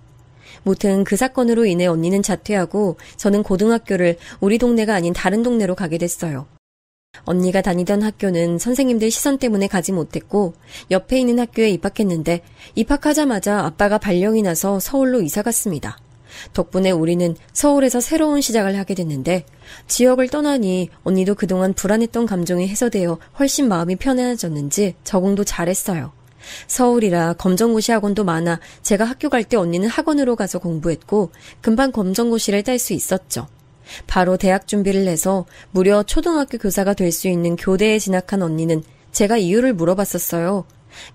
무튼 그 사건으로 인해 언니는 자퇴하고 저는 고등학교를 우리 동네가 아닌 다른 동네로 가게 됐어요. 언니가 다니던 학교는 선생님들 시선 때문에 가지 못했고 옆에 있는 학교에 입학했는데 입학하자마자 아빠가 발령이 나서 서울로 이사 갔습니다. 덕분에 우리는 서울에서 새로운 시작을 하게 됐는데 지역을 떠나니 언니도 그동안 불안했던 감정이 해소되어 훨씬 마음이 편안해졌는지 적응도 잘했어요. 서울이라 검정고시 학원도 많아 제가 학교 갈 때 언니는 학원으로 가서 공부했고 금방 검정고시를 딸 수 있었죠. 바로 대학 준비를 해서 무려 초등학교 교사가 될 수 있는 교대에 진학한 언니는 제가 이유를 물어봤었어요.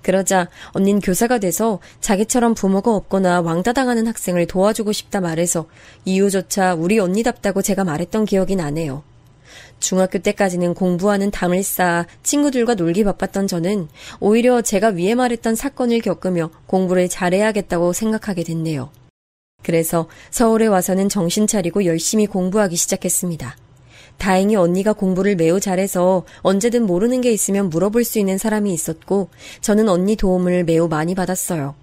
그러자 언닌 교사가 돼서 자기처럼 부모가 없거나 왕따당하는 학생을 도와주고 싶다 말해서 이유조차 우리 언니답다고 제가 말했던 기억이 나네요. 중학교 때까지는 공부하는 담을 쌓아 친구들과 놀기 바빴던 저는 오히려 제가 위에 말했던 사건을 겪으며 공부를 잘해야겠다고 생각하게 됐네요. 그래서 서울에 와서는 정신 차리고 열심히 공부하기 시작했습니다. 다행히 언니가 공부를 매우 잘해서 언제든 모르는 게 있으면 물어볼 수 있는 사람이 있었고 저는 언니 도움을 매우 많이 받았어요.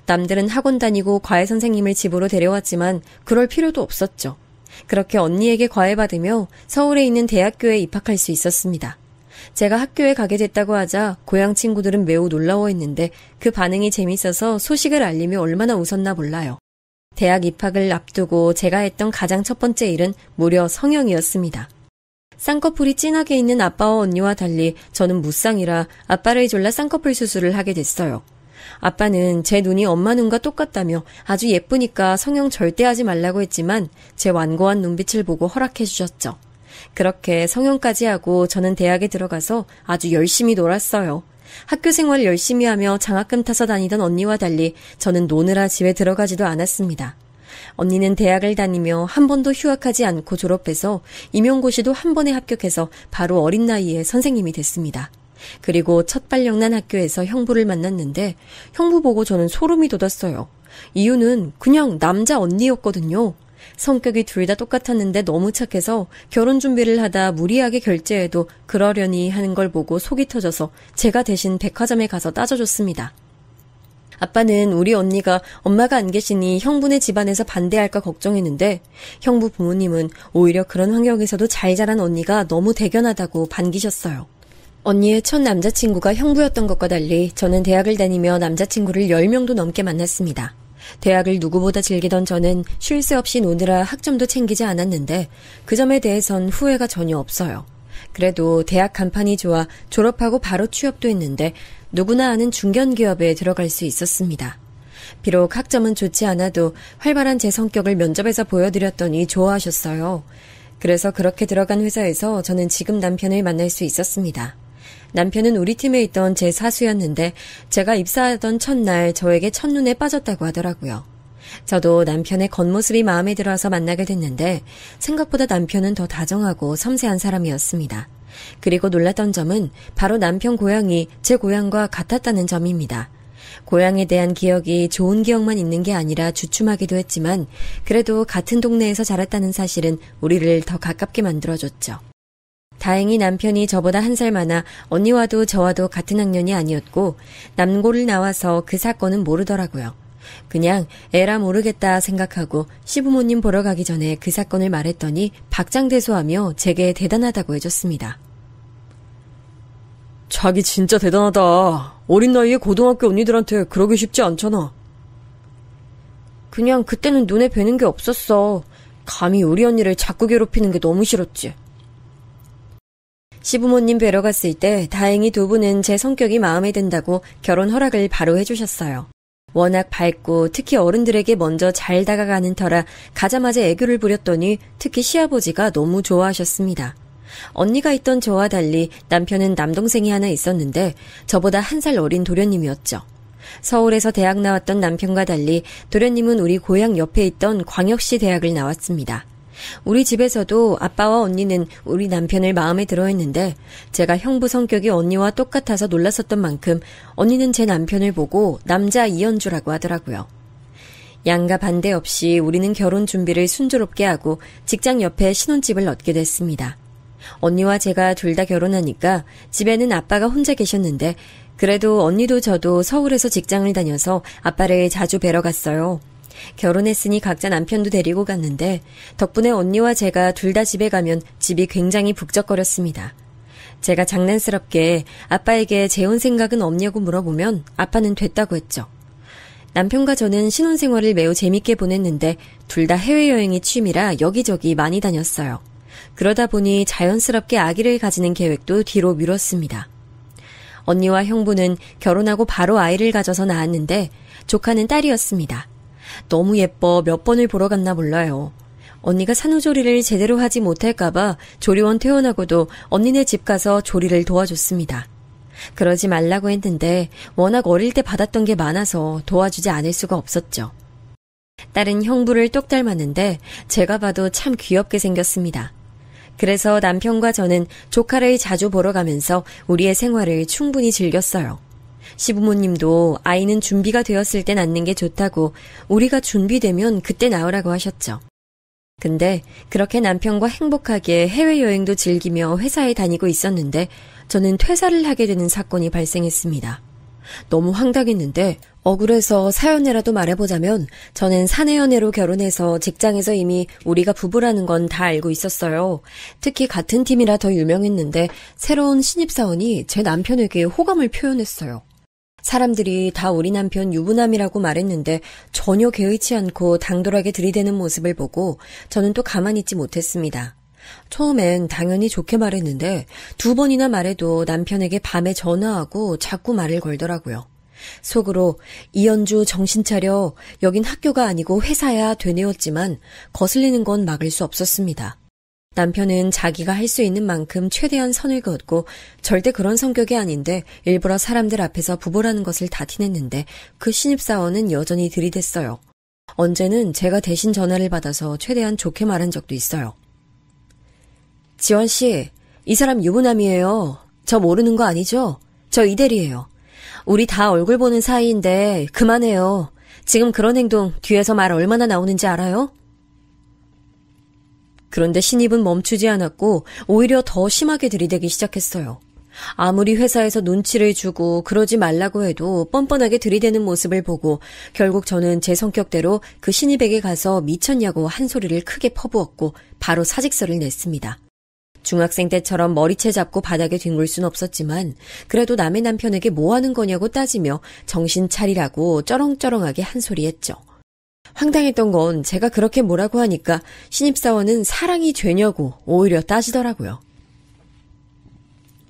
남들은 학원 다니고 과외 선생님을 집으로 데려왔지만 그럴 필요도 없었죠. 그렇게 언니에게 과외받으며 서울에 있는 대학교에 입학할 수 있었습니다. 제가 학교에 가게 됐다고 하자 고향 친구들은 매우 놀라워했는데 그 반응이 재밌어서 소식을 알리며 얼마나 웃었나 몰라요. 대학 입학을 앞두고 제가 했던 가장 첫 번째 일은 무려 성형이었습니다. 쌍꺼풀이 진하게 있는 아빠와 언니와 달리 저는 무쌍이라 아빠를 졸라 쌍꺼풀 수술을 하게 됐어요. 아빠는 제 눈이 엄마 눈과 똑같다며 아주 예쁘니까 성형 절대 하지 말라고 했지만 제 완고한 눈빛을 보고 허락해 주셨죠. 그렇게 성형까지 하고 저는 대학에 들어가서 아주 열심히 놀았어요. 학교 생활을 열심히 하며 장학금 타서 다니던 언니와 달리 저는 노느라 집에 들어가지도 않았습니다. 언니는 대학을 다니며 한 번도 휴학하지 않고 졸업해서 임용고시도 한 번에 합격해서 바로 어린 나이에 선생님이 됐습니다. 그리고 첫 발령난 학교에서 형부를 만났는데 형부 보고 저는 소름이 돋았어요. 이유는 그냥 남자 언니였거든요. 성격이 둘 다 똑같았는데 너무 착해서 결혼 준비를 하다 무리하게 결제해도 그러려니 하는 걸 보고 속이 터져서 제가 대신 백화점에 가서 따져줬습니다. 아빠는 우리 언니가 엄마가 안 계시니 형부네 집안에서 반대할까 걱정했는데 형부 부모님은 오히려 그런 환경에서도 잘 자란 언니가 너무 대견하다고 반기셨어요. 언니의 첫 남자친구가 형부였던 것과 달리 저는 대학을 다니며 남자친구를 10명도 넘게 만났습니다. 대학을 누구보다 즐기던 저는 쉴 새 없이 노느라 학점도 챙기지 않았는데 그 점에 대해선 후회가 전혀 없어요. 그래도 대학 간판이 좋아 졸업하고 바로 취업도 했는데 누구나 아는 중견기업에 들어갈 수 있었습니다. 비록 학점은 좋지 않아도 활발한 제 성격을 면접에서 보여드렸더니 좋아하셨어요. 그래서 그렇게 들어간 회사에서 저는 지금 남편을 만날 수 있었습니다. 남편은 우리 팀에 있던 제 사수였는데 제가 입사하던 첫날 저에게 첫눈에 빠졌다고 하더라고요. 저도 남편의 겉모습이 마음에 들어서 만나게 됐는데 생각보다 남편은 더 다정하고 섬세한 사람이었습니다. 그리고 놀랐던 점은 바로 남편 고향이 제 고향과 같았다는 점입니다. 고향에 대한 기억이 좋은 기억만 있는 게 아니라 주춤하기도 했지만 그래도 같은 동네에서 자랐다는 사실은 우리를 더 가깝게 만들어줬죠. 다행히 남편이 저보다 1살 많아 언니와도 저와도 같은 학년이 아니었고 남고를 나와서 그 사건은 모르더라고요. 그냥 에라 모르겠다 생각하고 시부모님 보러 가기 전에 그 사건을 말했더니 박장대소하며 제게 대단하다고 해줬습니다. 자기 진짜 대단하다. 어린 나이에 고등학교 언니들한테 그러기 쉽지 않잖아. 그냥 그때는 눈에 뵈는 게 없었어. 감히 우리 언니를 자꾸 괴롭히는 게 너무 싫었지. 시부모님 뵈러 갔을 때 다행히 두 분은 제 성격이 마음에 든다고 결혼 허락을 바로 해주셨어요. 워낙 밝고 특히 어른들에게 먼저 잘 다가가는 터라 가자마자 애교를 부렸더니 특히 시아버지가 너무 좋아하셨습니다. 언니가 있던 저와 달리 남편은 남동생이 하나 있었는데 저보다 1살 어린 도련님이었죠. 서울에서 대학 나왔던 남편과 달리 도련님은 우리 고향 옆에 있던 광역시 대학을 나왔습니다. 우리 집에서도 아빠와 언니는 우리 남편을 마음에 들어했는데 제가 형부 성격이 언니와 똑같아서 놀랐었던 만큼 언니는 제 남편을 보고 남자 이연주라고 하더라고요. 양가 반대 없이 우리는 결혼 준비를 순조롭게 하고 직장 옆에 신혼집을 얻게 됐습니다. 언니와 제가 둘 다 결혼하니까 집에는 아빠가 혼자 계셨는데 그래도 언니도 저도 서울에서 직장을 다녀서 아빠를 자주 뵈러 갔어요. 결혼했으니 각자 남편도 데리고 갔는데 덕분에 언니와 제가 둘 다 집에 가면 집이 굉장히 북적거렸습니다. 제가 장난스럽게 아빠에게 재혼 생각은 없냐고 물어보면 아빠는 됐다고 했죠. 남편과 저는 신혼생활을 매우 재밌게 보냈는데 둘 다 해외여행이 취미라 여기저기 많이 다녔어요. 그러다 보니 자연스럽게 아기를 가지는 계획도 뒤로 미뤘습니다. 언니와 형부는 결혼하고 바로 아이를 가져서 낳았는데 조카는 딸이었습니다. 너무 예뻐 몇 번을 보러 갔나 몰라요. 언니가 산후조리를 제대로 하지 못할까봐 조리원 퇴원하고도 언니네 집 가서 조리를 도와줬습니다. 그러지 말라고 했는데 워낙 어릴 때 받았던 게 많아서 도와주지 않을 수가 없었죠. 딸은 형부를 똑 닮았는데 제가 봐도 참 귀엽게 생겼습니다. 그래서 남편과 저는 조카를 자주 보러 가면서 우리의 생활을 충분히 즐겼어요. 시부모님도 아이는 준비가 되었을 때 낳는 게 좋다고 우리가 준비되면 그때 낳으라고 하셨죠. 근데 그렇게 남편과 행복하게 해외여행도 즐기며 회사에 다니고 있었는데 저는 퇴사를 하게 되는 사건이 발생했습니다. 너무 황당했는데 억울해서 사연이라도 말해보자면 저는 사내연애로 결혼해서 직장에서 이미 우리가 부부라는 건 다 알고 있었어요. 특히 같은 팀이라 더 유명했는데 새로운 신입사원이 제 남편에게 호감을 표현했어요. 사람들이 다 우리 남편 유부남이라고 말했는데 전혀 개의치 않고 당돌하게 들이대는 모습을 보고 저는 또 가만히 있지 못했습니다. 처음엔 당연히 좋게 말했는데 2번이나 말해도 남편에게 밤에 전화하고 자꾸 말을 걸더라고요. 속으로 이연주 정신 차려, 여긴 학교가 아니고 회사야 되뇌었지만 거슬리는 건 막을 수 없었습니다. 남편은 자기가 할 수 있는 만큼 최대한 선을 그었고 절대 그런 성격이 아닌데 일부러 사람들 앞에서 부부라는 것을 다 티냈는데 그 신입사원은 여전히 들이댔어요. 언제는 제가 대신 전화를 받아서 최대한 좋게 말한 적도 있어요. 지원씨, 이 사람 유부남이에요. 저 모르는 거 아니죠? 저 이대리예요. 우리 다 얼굴 보는 사이인데 그만해요. 지금 그런 행동 뒤에서 말 얼마나 나오는지 알아요? 그런데 신입은 멈추지 않았고 오히려 더 심하게 들이대기 시작했어요. 아무리 회사에서 눈치를 주고 그러지 말라고 해도 뻔뻔하게 들이대는 모습을 보고 결국 저는 제 성격대로 그 신입에게 가서 미쳤냐고 한 소리를 크게 퍼부었고 바로 사직서를 냈습니다. 중학생 때처럼 머리채 잡고 바닥에 뒹굴 순 없었지만 그래도 남의 남편에게 뭐 하는 거냐고 따지며 정신 차리라고 쩌렁쩌렁하게 한 소리 했죠. 황당했던 건 제가 그렇게 뭐라고 하니까 신입사원은 사랑이 죄냐고 오히려 따지더라고요.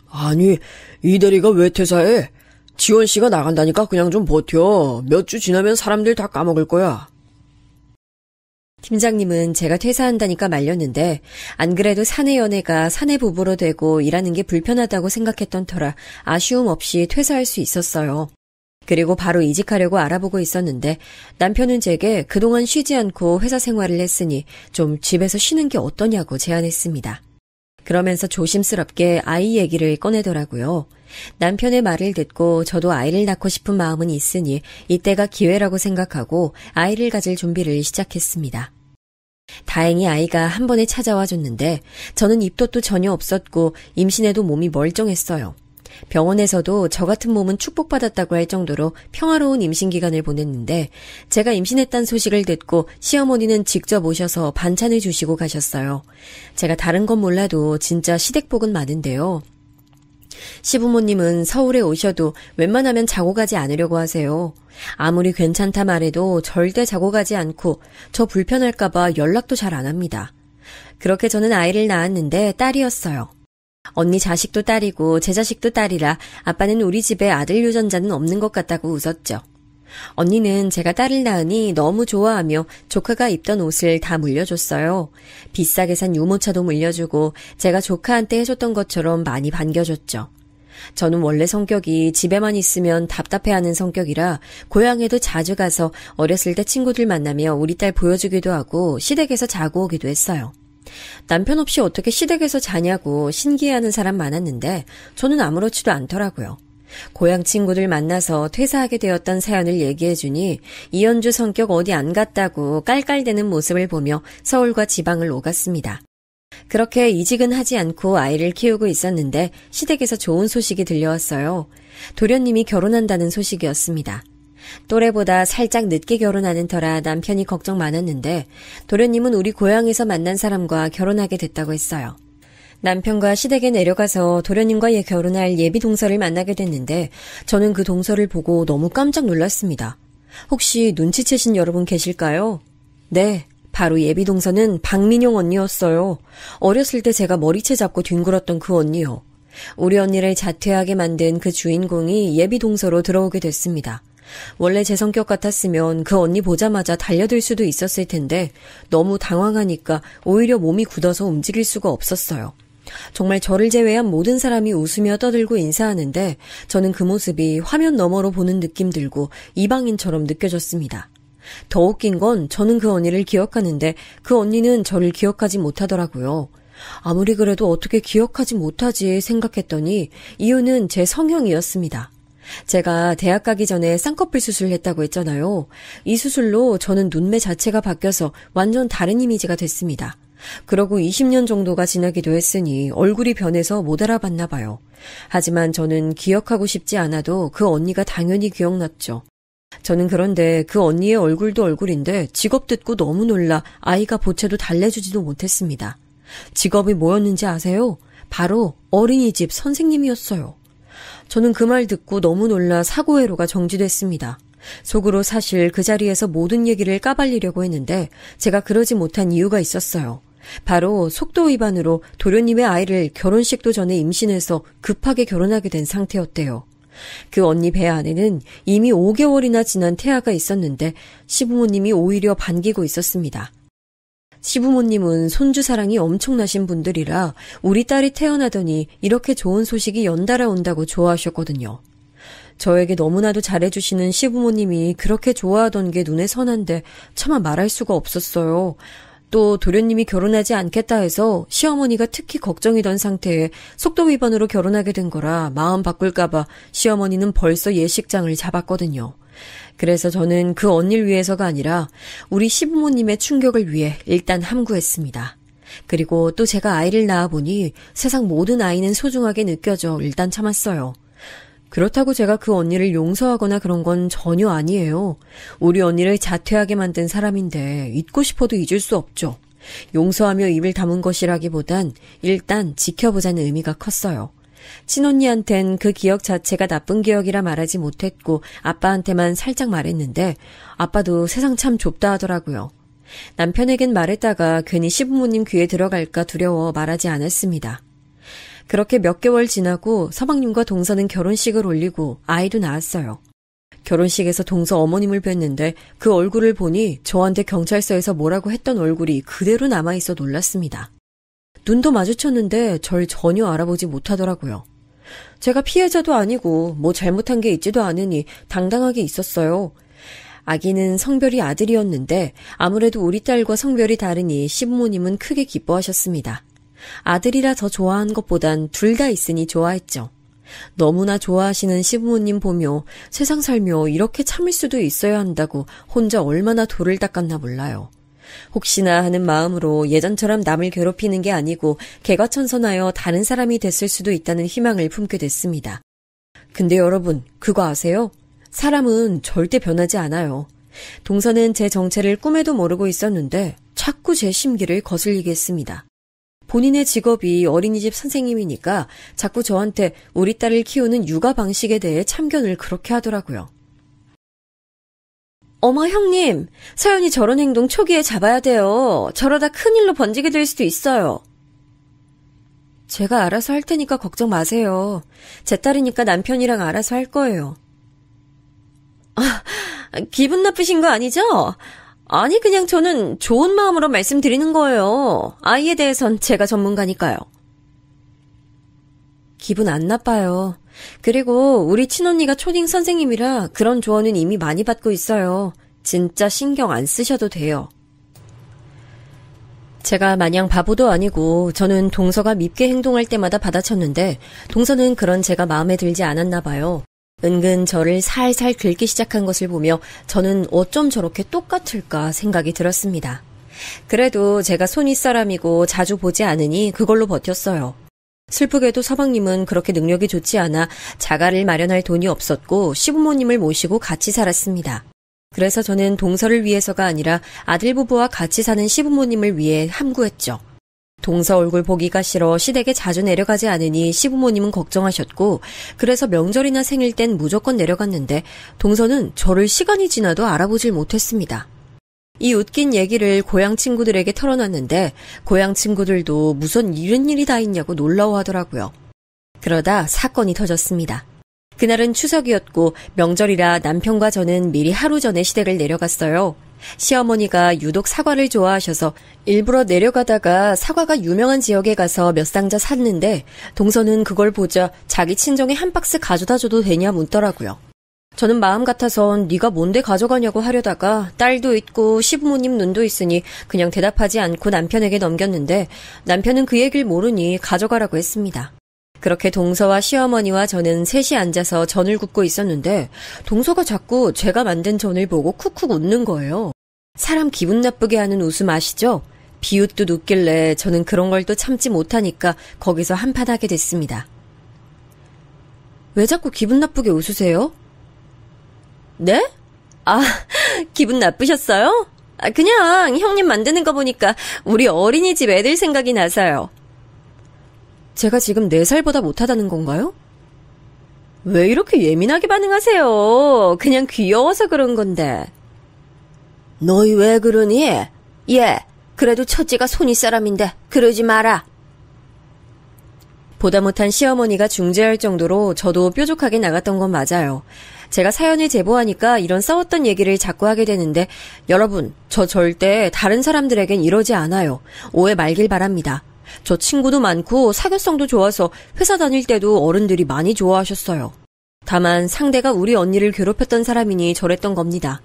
아니, 이 대리가 왜 퇴사해? 지원 씨가 나간다니까 그냥 좀 버텨. 몇 주 지나면 사람들 다 까먹을 거야. 팀장님은 제가 퇴사한다니까 말렸는데 안 그래도 사내 연애가 사내 부부로 되고 일하는 게 불편하다고 생각했던 터라 아쉬움 없이 퇴사할 수 있었어요. 그리고 바로 이직하려고 알아보고 있었는데 남편은 제게 그동안 쉬지 않고 회사 생활을 했으니 좀 집에서 쉬는 게 어떠냐고 제안했습니다. 그러면서 조심스럽게 아이 얘기를 꺼내더라고요. 남편의 말을 듣고 저도 아이를 낳고 싶은 마음은 있으니 이때가 기회라고 생각하고 아이를 가질 준비를 시작했습니다. 다행히 아이가 한 번에 찾아와 줬는데 저는 입덧도 전혀 없었고 임신해도 몸이 멀쩡했어요. 병원에서도 저 같은 몸은 축복받았다고 할 정도로 평화로운 임신 기간을 보냈는데 제가 임신했다는 소식을 듣고 시어머니는 직접 오셔서 반찬을 주시고 가셨어요. 제가 다른 건 몰라도 진짜 시댁복은 많은데요. 시부모님은 서울에 오셔도 웬만하면 자고 가지 않으려고 하세요. 아무리 괜찮다 말해도 절대 자고 가지 않고 저 불편할까봐 연락도 잘 안 합니다. 그렇게 저는 아이를 낳았는데 딸이었어요. 언니 자식도 딸이고 제 자식도 딸이라 아빠는 우리 집에 아들 유전자는 없는 것 같다고 웃었죠. 언니는 제가 딸을 낳으니 너무 좋아하며 조카가 입던 옷을 다 물려줬어요. 비싸게 산 유모차도 물려주고 제가 조카한테 해줬던 것처럼 많이 반겨줬죠. 저는 원래 성격이 집에만 있으면 답답해하는 성격이라 고향에도 자주 가서 어렸을 때 친구들 만나며 우리 딸 보여주기도 하고 시댁에서 자고 오기도 했어요. 남편 없이 어떻게 시댁에서 자냐고 신기해하는 사람 많았는데 저는 아무렇지도 않더라고요. 고향 친구들 만나서 퇴사하게 되었던 사연을 얘기해주니 이연주 성격 어디 안 갔다고 깔깔대는 모습을 보며 서울과 지방을 오갔습니다. 그렇게 이직은 하지 않고 아이를 키우고 있었는데 시댁에서 좋은 소식이 들려왔어요. 도련님이 결혼한다는 소식이었습니다. 또래보다 살짝 늦게 결혼하는 터라 남편이 걱정 많았는데 도련님은 우리 고향에서 만난 사람과 결혼하게 됐다고 했어요. 남편과 시댁에 내려가서 도련님과 결혼할 예비 동서를 만나게 됐는데 저는 그 동서를 보고 너무 깜짝 놀랐습니다. 혹시 눈치채신 여러분 계실까요? 네, 바로 예비 동서는 박민용 언니였어요. 어렸을 때 제가 머리채 잡고 뒹굴었던 그 언니요. 우리 언니를 자퇴하게 만든 그 주인공이 예비 동서로 들어오게 됐습니다. 원래 제 성격 같았으면 그 언니 보자마자 달려들 수도 있었을 텐데 너무 당황하니까 오히려 몸이 굳어서 움직일 수가 없었어요. 정말 저를 제외한 모든 사람이 웃으며 떠들고 인사하는데 저는 그 모습이 화면 너머로 보는 느낌 들고 이방인처럼 느껴졌습니다. 더 웃긴 건 저는 그 언니를 기억하는데 그 언니는 저를 기억하지 못하더라고요. 아무리 그래도 어떻게 기억하지 못하지 생각했더니 이유는 제 성형이었습니다. 제가 대학 가기 전에 쌍꺼풀 수술을 했다고 했잖아요. 이 수술로 저는 눈매 자체가 바뀌어서 완전 다른 이미지가 됐습니다. 그러고 20년 정도가 지나기도 했으니 얼굴이 변해서 못 알아봤나 봐요. 하지만 저는 기억하고 싶지 않아도 그 언니가 당연히 기억났죠. 저는 그런데 그 언니의 얼굴도 얼굴인데 직업 듣고 너무 놀라 아이가 보채도 달래주지도 못했습니다. 직업이 뭐였는지 아세요? 바로 어린이집 선생님이었어요. 저는 그 말 듣고 너무 놀라 사고회로가 정지됐습니다. 속으로 사실 그 자리에서 모든 얘기를 까발리려고 했는데 제가 그러지 못한 이유가 있었어요. 바로 속도 위반으로 도련님의 아이를 결혼식도 전에 임신해서 급하게 결혼하게 된 상태였대요. 그 언니 배 안에는 이미 5개월이나 지난 태아가 있었는데 시부모님이 오히려 반기고 있었습니다. 시부모님은 손주 사랑이 엄청나신 분들이라 우리 딸이 태어나더니 이렇게 좋은 소식이 연달아 온다고 좋아하셨거든요. 저에게 너무나도 잘해주시는 시부모님이 그렇게 좋아하던 게 눈에 선한데 차마 말할 수가 없었어요. 또 도련님이 결혼하지 않겠다 해서 시어머니가 특히 걱정이던 상태에 속도 위반으로 결혼하게 된 거라 마음 바꿀까봐 시어머니는 벌써 예식장을 잡았거든요. 그래서 저는 그 언니를 위해서가 아니라 우리 시부모님의 충격을 위해 일단 함구했습니다. 그리고 또 제가 아이를 낳아보니 세상 모든 아이는 소중하게 느껴져 일단 참았어요. 그렇다고 제가 그 언니를 용서하거나 그런 건 전혀 아니에요. 우리 언니를 자퇴하게 만든 사람인데 잊고 싶어도 잊을 수 없죠. 용서하며 입을 다문 것이라기보단 일단 지켜보자는 의미가 컸어요. 친언니한텐 그 기억 자체가 나쁜 기억이라 말하지 못했고 아빠한테만 살짝 말했는데 아빠도 세상 참 좁다 하더라고요. 남편에겐 말했다가 괜히 시부모님 귀에 들어갈까 두려워 말하지 않았습니다. 그렇게 몇 개월 지나고 서방님과 동서는 결혼식을 올리고 아이도 낳았어요. 결혼식에서 동서 어머님을 뵀는데 그 얼굴을 보니 저한테 경찰서에서 뭐라고 했던 얼굴이 그대로 남아있어 놀랐습니다. 눈도 마주쳤는데 절 전혀 알아보지 못하더라고요. 제가 피해자도 아니고 뭐 잘못한 게 있지도 않으니 당당하게 있었어요. 아기는 성별이 아들이었는데 아무래도 우리 딸과 성별이 다르니 시부모님은 크게 기뻐하셨습니다. 아들이라 더 좋아한 것보단 둘 다 있으니 좋아했죠. 너무나 좋아하시는 시부모님 보며 세상 살며 이렇게 참을 수도 있어야 한다고 혼자 얼마나 돌을 닦았나 몰라요. 혹시나 하는 마음으로 예전처럼 남을 괴롭히는 게 아니고 개과천선하여 다른 사람이 됐을 수도 있다는 희망을 품게 됐습니다. 근데 여러분, 그거 아세요? 사람은 절대 변하지 않아요. 동서는 제 정체를 꿈에도 모르고 있었는데 자꾸 제 심기를 거슬리게 했습니다. 본인의 직업이 어린이집 선생님이니까 자꾸 저한테 우리 딸을 키우는 육아 방식에 대해 참견을 그렇게 하더라고요. 어머 형님, 서연이 저런 행동 초기에 잡아야 돼요. 저러다 큰일로 번지게 될 수도 있어요. 제가 알아서 할 테니까 걱정 마세요. 제 딸이니까 남편이랑 알아서 할 거예요. 기분 나쁘신 거 아니죠? 아니, 그냥 저는 좋은 마음으로 말씀드리는 거예요. 아이에 대해선 제가 전문가니까요. 기분 안 나빠요. 그리고 우리 친언니가 초딩 선생님이라 그런 조언은 이미 많이 받고 있어요. 진짜 신경 안 쓰셔도 돼요. 제가 마냥 바보도 아니고 저는 동서가 밉게 행동할 때마다 받아쳤는데 동서는 그런 제가 마음에 들지 않았나 봐요. 은근 저를 살살 긁기 시작한 것을 보며 저는 어쩜 저렇게 똑같을까 생각이 들었습니다. 그래도 제가 손윗사람이고 자주 보지 않으니 그걸로 버텼어요. 슬프게도 서방님은 그렇게 능력이 좋지 않아 자가를 마련할 돈이 없었고 시부모님을 모시고 같이 살았습니다. 그래서 저는 동서를 위해서가 아니라 아들 부부와 같이 사는 시부모님을 위해 함구했죠. 동서 얼굴 보기가 싫어 시댁에 자주 내려가지 않으니 시부모님은 걱정하셨고 그래서 명절이나 생일 땐 무조건 내려갔는데 동서는 저를 시간이 지나도 알아보질 못했습니다. 이 웃긴 얘기를 고향 친구들에게 털어놨는데 고향 친구들도 무슨 이런 일이 다 있냐고 놀라워하더라고요. 그러다 사건이 터졌습니다. 그날은 추석이었고 명절이라 남편과 저는 미리 하루 전에 시댁을 내려갔어요. 시어머니가 유독 사과를 좋아하셔서 일부러 내려가다가 사과가 유명한 지역에 가서 몇 상자 샀는데 동서는 그걸 보자 자기 친정에 한 박스 가져다 줘도 되냐 묻더라고요. 저는 마음 같아선 네가 뭔데 가져가냐고 하려다가 딸도 있고 시부모님 눈도 있으니 그냥 대답하지 않고 남편에게 넘겼는데 남편은 그 얘기를 모르니 가져가라고 했습니다. 그렇게 동서와 시어머니와 저는 셋이 앉아서 전을 굽고 있었는데 동서가 자꾸 제가 만든 전을 보고 쿡쿡 웃는 거예요. 사람 기분 나쁘게 하는 웃음 아시죠? 비웃듯 웃길래 저는 그런 걸 또 참지 못하니까 거기서 한판 하게 됐습니다. 왜 자꾸 기분 나쁘게 웃으세요? 네? 아, 기분 나쁘셨어요? 그냥 형님 만드는 거 보니까 우리 어린이집 애들 생각이 나서요. 제가 지금 4살보다 못하다는 건가요? 왜 이렇게 예민하게 반응하세요? 그냥 귀여워서 그런 건데. 너희 왜 그러니? 얘, 그래도 첫째가 손윗사람인데 그러지 마라. 보다 못한 시어머니가 중재할 정도로 저도 뾰족하게 나갔던 건 맞아요. 제가 사연을 제보하니까 이런 싸웠던 얘기를 자꾸 하게 되는데 여러분, 저 절대 다른 사람들에겐 이러지 않아요. 오해 말길 바랍니다. 저 친구도 많고 사교성도 좋아서 회사 다닐 때도 어른들이 많이 좋아하셨어요. 다만 상대가 우리 언니를 괴롭혔던 사람이니 저랬던 겁니다.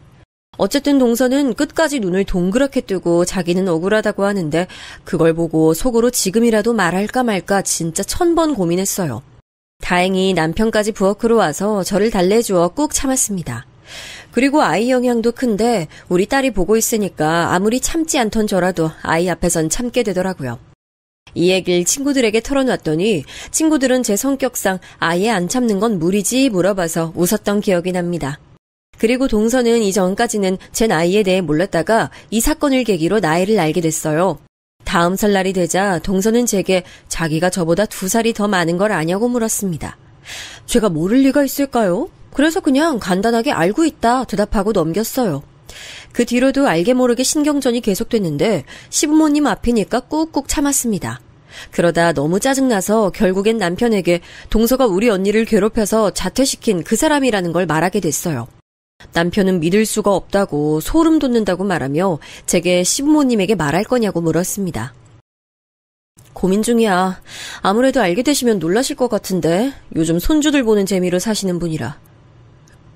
어쨌든 동서는 끝까지 눈을 동그랗게 뜨고 자기는 억울하다고 하는데 그걸 보고 속으로 지금이라도 말할까 말까 진짜 1000번 고민했어요. 다행히 남편까지 부엌으로 와서 저를 달래주어 꾹 참았습니다. 그리고 아이 영향도 큰데 우리 딸이 보고 있으니까 아무리 참지 않던 저라도 아이 앞에선 참게 되더라고요. 이 얘기를 친구들에게 털어놨더니 친구들은 제 성격상 아예 안 참는 건 무리지 물어봐서 웃었던 기억이 납니다. 그리고 동서는 이전까지는 제 나이에 대해 몰랐다가 이 사건을 계기로 나이를 알게 됐어요. 다음 설날이 되자 동서는 제게 자기가 저보다 2살이 더 많은 걸 아냐고 물었습니다. 제가 모를 리가 있을까요? 그래서 그냥 간단하게 알고 있다 대답하고 넘겼어요. 그 뒤로도 알게 모르게 신경전이 계속됐는데 시부모님 앞이니까 꾹꾹 참았습니다. 그러다 너무 짜증나서 결국엔 남편에게 동서가 우리 언니를 괴롭혀서 자퇴시킨 그 사람이라는 걸 말하게 됐어요. 남편은 믿을 수가 없다고 소름 돋는다고 말하며 제게 시부모님에게 말할 거냐고 물었습니다. 고민 중이야. 아무래도 알게 되시면 놀라실 것 같은데 요즘 손주들 보는 재미로 사시는 분이라.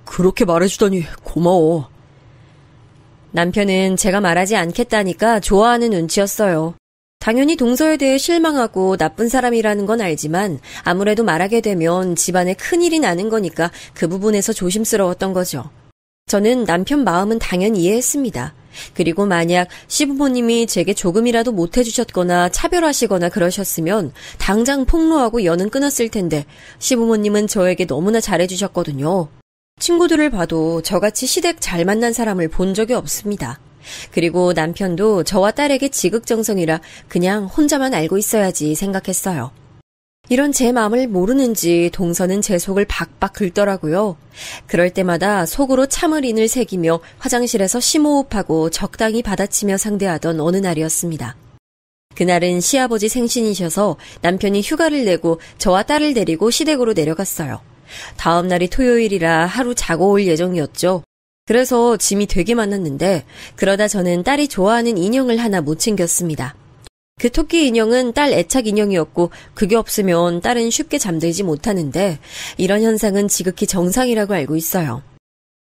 그렇게 말해주다니 고마워. 남편은 제가 말하지 않겠다니까 좋아하는 눈치였어요. 당연히 동서에 대해 실망하고 나쁜 사람이라는 건 알지만 아무래도 말하게 되면 집안에 큰일이 나는 거니까 그 부분에서 조심스러웠던 거죠. 저는 남편 마음은 당연히 이해했습니다. 그리고 만약 시부모님이 제게 조금이라도 못해주셨거나 차별하시거나 그러셨으면 당장 폭로하고 연은 끊었을 텐데 시부모님은 저에게 너무나 잘해주셨거든요. 친구들을 봐도 저같이 시댁 잘 만난 사람을 본 적이 없습니다. 그리고 남편도 저와 딸에게 지극정성이라 그냥 혼자만 알고 있어야지 생각했어요. 이런 제 마음을 모르는지 동서는 제 속을 박박 긁더라고요. 그럴 때마다 속으로 참을 인을 새기며 화장실에서 심호흡하고 적당히 받아치며 상대하던 어느 날이었습니다. 그날은 시아버지 생신이셔서 남편이 휴가를 내고 저와 딸을 데리고 시댁으로 내려갔어요. 다음 날이 토요일이라 하루 자고 올 예정이었죠. 그래서 짐이 되게 많았는데 그러다 저는 딸이 좋아하는 인형을 하나 못 챙겼습니다. 그 토끼 인형은 딸 애착 인형이었고 그게 없으면 딸은 쉽게 잠들지 못하는데 이런 현상은 지극히 정상이라고 알고 있어요.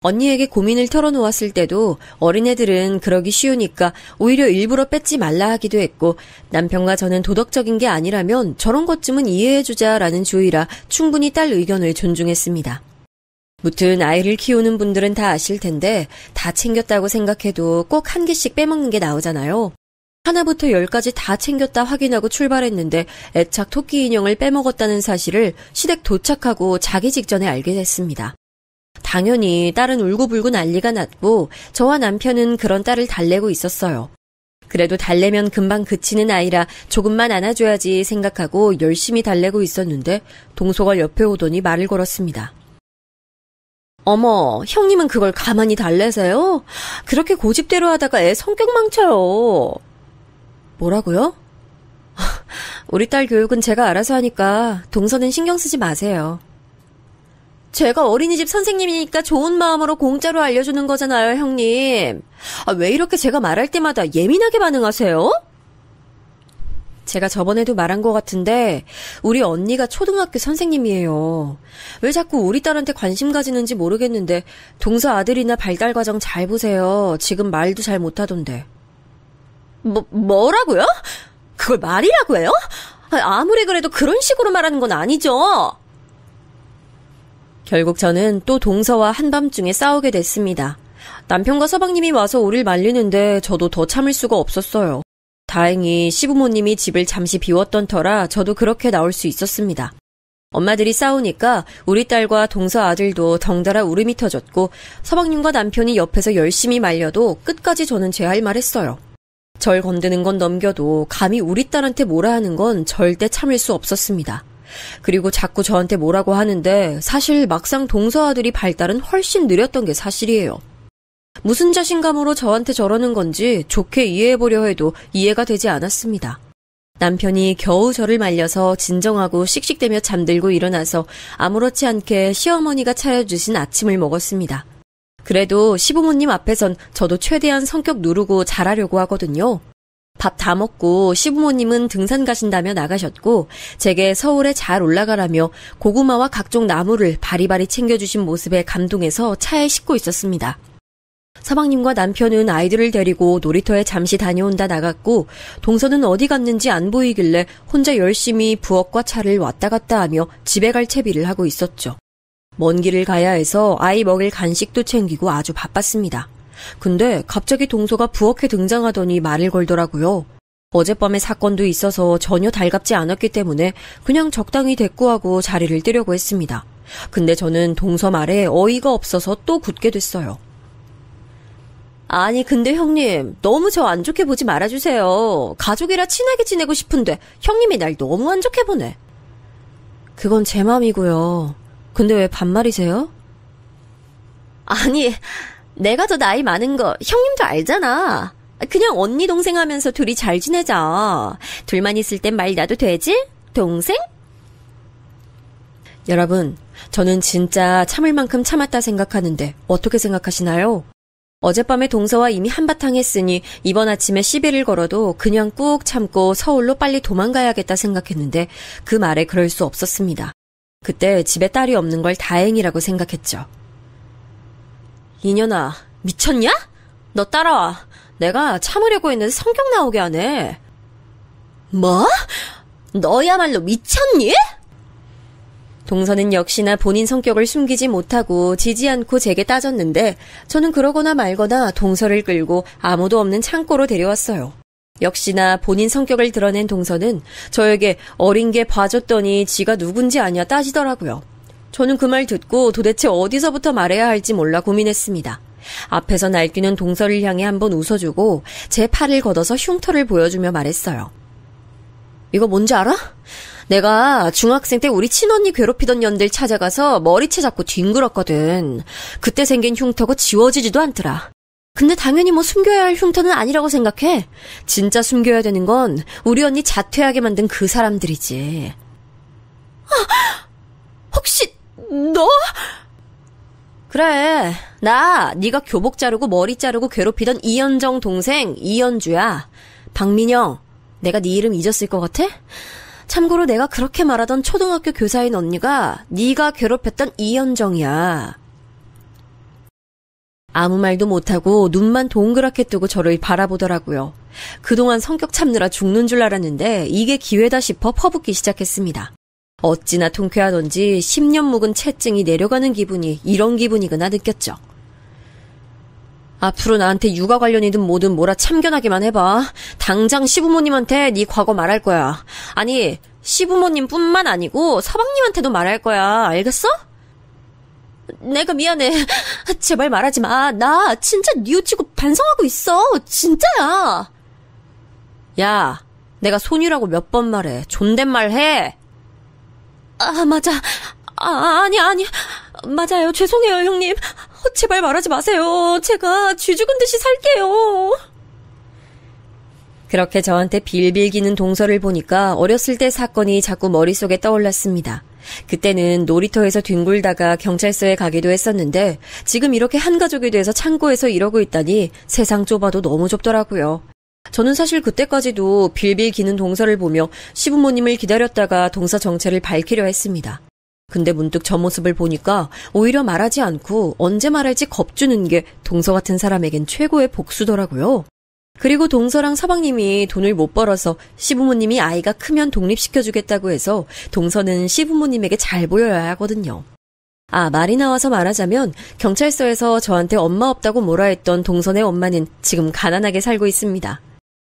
언니에게 고민을 털어놓았을 때도 어린애들은 그러기 쉬우니까 오히려 일부러 뺏지 말라 하기도 했고 남편과 저는 도덕적인 게 아니라면 저런 것쯤은 이해해주자라는 주의라 충분히 딸 의견을 존중했습니다. 무튼 아이를 키우는 분들은 다 아실 텐데 다 챙겼다고 생각해도 꼭 한 개씩 빼먹는 게 나오잖아요. 하나부터 10까지 다 챙겼다 확인하고 출발했는데 애착 토끼 인형을 빼먹었다는 사실을 시댁 도착하고 자기 직전에 알게 됐습니다. 당연히 딸은 울고불고 난리가 났고 저와 남편은 그런 딸을 달래고 있었어요. 그래도 달래면 금방 그치는 아이라 조금만 안아줘야지 생각하고 열심히 달래고 있었는데 동서가 옆에 오더니 말을 걸었습니다. 어머, 형님은 그걸 가만히 달래세요? 그렇게 고집대로 하다가 애 성격 망쳐요. 뭐라고요? 우리 딸 교육은 제가 알아서 하니까 동서는 신경 쓰지 마세요. 제가 어린이집 선생님이니까 좋은 마음으로 공짜로 알려주는 거잖아요, 형님. 왜 이렇게 제가 말할 때마다 예민하게 반응하세요? 제가 저번에도 말한 것 같은데 우리 언니가 초등학교 선생님이에요. 왜 자꾸 우리 딸한테 관심 가지는지 모르겠는데 동서 아들이나 발달 과정 잘 보세요. 지금 말도 잘 못하던데. 뭐라고요? 그걸 말이라고 해요? 아무리 그래도 그런 식으로 말하는 건 아니죠. 결국 저는 또 동서와 한밤중에 싸우게 됐습니다. 남편과 서방님이 와서 우릴 말리는데 저도 더 참을 수가 없었어요. 다행히 시부모님이 집을 잠시 비웠던 터라 저도 그렇게 나올 수 있었습니다. 엄마들이 싸우니까 우리 딸과 동서 아들도 덩달아 울음이 터졌고 서방님과 남편이 옆에서 열심히 말려도 끝까지 저는 제 할 말 했어요. 절 건드는 건 넘겨도 감히 우리 딸한테 뭐라 하는 건 절대 참을 수 없었습니다. 그리고 자꾸 저한테 뭐라고 하는데 사실 막상 동서 아들이 발달은 훨씬 느렸던 게 사실이에요. 무슨 자신감으로 저한테 저러는 건지 좋게 이해해보려 해도 이해가 되지 않았습니다. 남편이 겨우 저를 말려서 진정하고 씩씩대며 잠들고 일어나서 아무렇지 않게 시어머니가 차려주신 아침을 먹었습니다. 그래도 시부모님 앞에선 저도 최대한 성격 누르고 잘하려고 하거든요. 밥 다 먹고 시부모님은 등산 가신다며 나가셨고 제게 서울에 잘 올라가라며 고구마와 각종 나물을 바리바리 챙겨주신 모습에 감동해서 차에 싣고 있었습니다. 서방님과 남편은 아이들을 데리고 놀이터에 잠시 다녀온다 나갔고 동서는 어디 갔는지 안 보이길래 혼자 열심히 부엌과 차를 왔다 갔다 하며 집에 갈 채비를 하고 있었죠. 먼 길을 가야 해서 아이 먹일 간식도 챙기고 아주 바빴습니다. 근데 갑자기 동서가 부엌에 등장하더니 말을 걸더라고요. 어젯밤에 사건도 있어서 전혀 달갑지 않았기 때문에 그냥 적당히 대꾸하고 자리를 뜨려고 했습니다. 근데 저는 동서 말에 어이가 없어서 또 굳게 됐어요. 아니 근데 형님 너무 저 안 좋게 보지 말아주세요. 가족이라 친하게 지내고 싶은데 형님이 날 너무 안 좋게 보네. 그건 제 맘이고요. 근데 왜 반말이세요? 아니 내가 더 나이 많은 거 형님도 알잖아. 그냥 언니 동생 하면서 둘이 잘 지내자. 둘만 있을 땐 말 놔도 되지? 동생? 여러분, 저는 진짜 참을 만큼 참았다 생각하는데 어떻게 생각하시나요? 어젯밤에 동서와 이미 한바탕 했으니 이번 아침에 시비를 걸어도 그냥 꾹 참고 서울로 빨리 도망가야겠다 생각했는데 그 말에 그럴 수 없었습니다. 그때 집에 딸이 없는 걸 다행이라고 생각했죠. 이년아, 미쳤냐? 너 따라와. 내가 참으려고 했는데 성격 나오게 하네. 뭐? 너야말로 미쳤니? 동서는 역시나 본인 성격을 숨기지 못하고 지지 않고 제게 따졌는데 저는 그러거나 말거나 동서를 끌고 아무도 없는 창고로 데려왔어요. 역시나 본인 성격을 드러낸 동서는 저에게 어린 게 봐줬더니 지가 누군지 아냐 따지더라고요. 저는 그 말 듣고 도대체 어디서부터 말해야 할지 몰라 고민했습니다. 앞에서 날뛰는 동서를 향해 한번 웃어주고 제 팔을 걷어서 흉터를 보여주며 말했어요. 이거 뭔지 알아? 내가 중학생 때 우리 친언니 괴롭히던 년들 찾아가서 머리채 잡고 뒹굴었거든. 그때 생긴 흉터고 지워지지도 않더라. 근데 당연히 뭐 숨겨야 할 흉터는 아니라고 생각해. 진짜 숨겨야 되는 건 우리 언니 자퇴하게 만든 그 사람들이지. 혹시 너? 그래, 나 네가 교복 자르고 머리 자르고 괴롭히던 이현정 동생 이현주야. 박민영, 내가 네 이름 잊었을 것 같아? 참고로 내가 그렇게 말하던 초등학교 교사인 언니가 네가 괴롭혔던 이현정이야. 아무 말도 못하고 눈만 동그랗게 뜨고 저를 바라보더라고요. 그동안 성격 참느라 죽는 줄 알았는데 이게 기회다 싶어 퍼붓기 시작했습니다. 어찌나 통쾌하던지 10년 묵은 채증이 내려가는 기분이 이런 기분이구나 느꼈죠. 앞으로 나한테 육아 관련이든 뭐든 뭐라 참견하기만 해봐. 당장 시부모님한테 네 과거 말할 거야. 아니, 시부모님뿐만 아니고 서방님한테도 말할 거야. 알겠어? 내가 미안해. 제발 말하지 마. 나 진짜 뉘우치고 반성하고 있어. 진짜야. 야, 내가 손이라고 몇 번 말해. 존댓말 해. 아, 맞아. 아니. 맞아요. 죄송해요, 형님. 제발 말하지 마세요. 제가 쥐 죽은 듯이 살게요. 그렇게 저한테 빌빌 기는 동서를 보니까 어렸을 때 사건이 자꾸 머릿속에 떠올랐습니다. 그때는 놀이터에서 뒹굴다가 경찰서에 가기도 했었는데 지금 이렇게 한 가족이 돼서 창고에서 이러고 있다니 세상 좁아도 너무 좁더라고요. 저는 사실 그때까지도 빌빌 기는 동서를 보며 시부모님을 기다렸다가 동서 정체를 밝히려 했습니다. 근데 문득 저 모습을 보니까 오히려 말하지 않고 언제 말할지 겁주는 게 동서 같은 사람에겐 최고의 복수더라고요. 그리고 동서랑 서방님이 돈을 못 벌어서 시부모님이 아이가 크면 독립시켜주겠다고 해서 동서는 시부모님에게 잘 보여야 하거든요. 아, 말이 나와서 말하자면 경찰서에서 저한테 엄마 없다고 뭐라 했던 동서네 엄마는 지금 가난하게 살고 있습니다.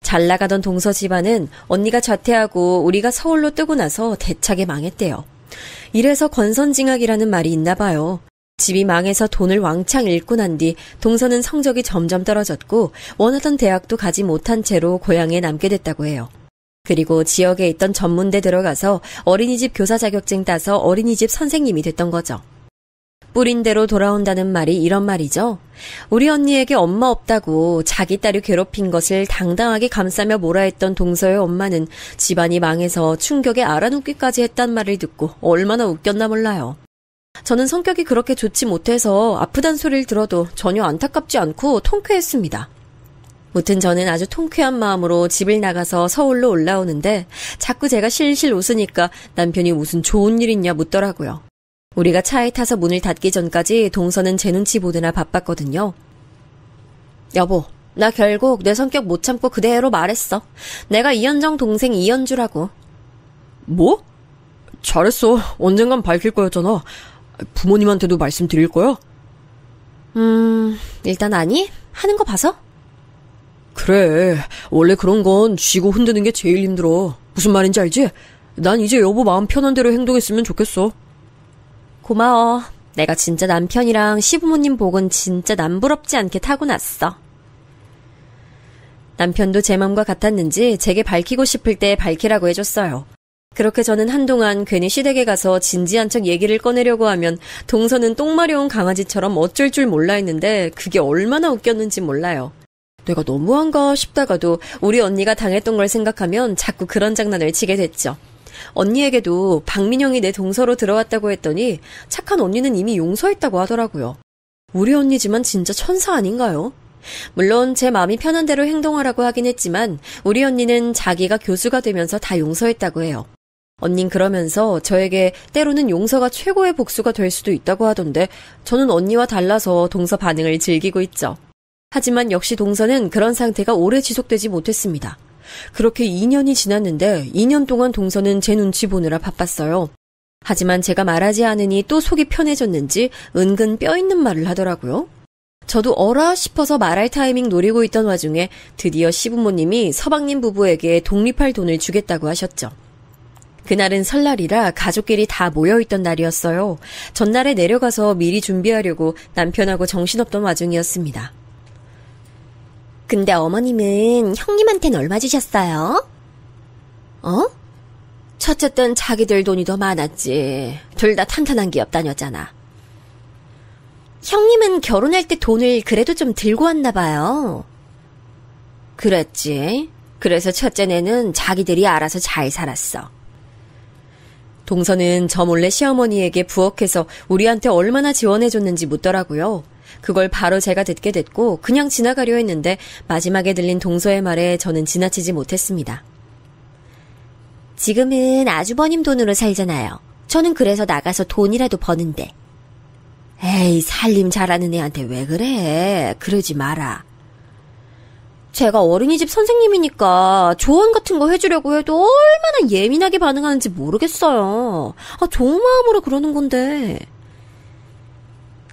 잘 나가던 동서 집안은 언니가 자퇴하고 우리가 서울로 뜨고 나서 대차게 망했대요. 이래서 권선징악이라는 말이 있나 봐요. 집이 망해서 돈을 왕창 잃고 난 뒤 동서는 성적이 점점 떨어졌고 원하던 대학도 가지 못한 채로 고향에 남게 됐다고 해요. 그리고 지역에 있던 전문대 들어가서 어린이집 교사 자격증 따서 어린이집 선생님이 됐던 거죠. 뿌린 대로 돌아온다는 말이 이런 말이죠. 우리 언니에게 엄마 없다고 자기 딸이 괴롭힌 것을 당당하게 감싸며 뭐라 했던 동서의 엄마는 집안이 망해서 충격에 알아눕기까지 했단 말을 듣고 얼마나 웃겼나 몰라요. 저는 성격이 그렇게 좋지 못해서 아프단 소리를 들어도 전혀 안타깝지 않고 통쾌했습니다. 무튼 저는 아주 통쾌한 마음으로 집을 나가서 서울로 올라오는데 자꾸 제가 실실 웃으니까 남편이 무슨 좋은 일 있냐 묻더라고요. 우리가 차에 타서 문을 닫기 전까지 동서는 제 눈치 보느라 바빴거든요. 여보, 나 결국 내 성격 못 참고 그대로 말했어. 내가 이현정 동생 이현주라고. 뭐? 잘했어. 언젠간 밝힐 거였잖아. 부모님한테도 말씀드릴 거야? 일단 아니? 하는 거 봐서? 그래. 원래 그런 건 쥐고 흔드는 게 제일 힘들어. 무슨 말인지 알지? 난 이제 여보 마음 편한 대로 행동했으면 좋겠어. 고마워. 내가 진짜 남편이랑 시부모님 복은 진짜 남부럽지 않게 타고났어. 남편도 제 맘과 같았는지 제게 밝히고 싶을 때 밝히라고 해줬어요. 그렇게 저는 한동안 괜히 시댁에 가서 진지한 척 얘기를 꺼내려고 하면 동서는 똥 마려운 강아지처럼 어쩔 줄 몰라 했는데 그게 얼마나 웃겼는지 몰라요. 내가 너무한가 싶다가도 우리 언니가 당했던 걸 생각하면 자꾸 그런 장난을 치게 됐죠. 언니에게도 박민영이 내 동서로 들어왔다고 했더니 착한 언니는 이미 용서했다고 하더라고요. 우리 언니지만 진짜 천사 아닌가요? 물론 제 마음이 편한 대로 행동하라고 하긴 했지만 우리 언니는 자기가 교수가 되면서 다 용서했다고 해요. 언닌 그러면서 저에게 때로는 용서가 최고의 복수가 될 수도 있다고 하던데 저는 언니와 달라서 동서 반응을 즐기고 있죠. 하지만 역시 동서는 그런 상태가 오래 지속되지 못했습니다. 그렇게 2년이 지났는데 2년 동안 동서는 제 눈치 보느라 바빴어요. 하지만 제가 말하지 않으니 또 속이 편해졌는지 은근 뼈있는 말을 하더라고요. 저도 어라 싶어서 말할 타이밍 노리고 있던 와중에 드디어 시부모님이 서방님 부부에게 독립할 돈을 주겠다고 하셨죠. 그날은 설날이라 가족끼리 다 모여있던 날이었어요. 전날에 내려가서 미리 준비하려고 남편하고 정신없던 와중이었습니다. 근데 어머님은 형님한테는 얼마 주셨어요? 어? 첫째 땐 자기들 돈이 더 많았지. 둘 다 탄탄한 기업 다녔잖아. 형님은 결혼할 때 돈을 그래도 좀 들고 왔나 봐요. 그랬지. 그래서 첫째네는 자기들이 알아서 잘 살았어. 동서는 저 몰래 시어머니에게 부엌에서 우리한테 얼마나 지원해줬는지 묻더라고요. 그걸 바로 제가 듣게 됐고 그냥 지나가려 했는데 마지막에 들린 동서의 말에 저는 지나치지 못했습니다. 지금은 아주버님 돈으로 살잖아요. 저는 그래서 나가서 돈이라도 버는데. 에이, 살림 잘하는 애한테 왜 그래? 그러지 마라. 제가 어린이집 선생님이니까 조언 같은 거 해주려고 해도 얼마나 예민하게 반응하는지 모르겠어요. 좋은 마음으로 그러는 건데.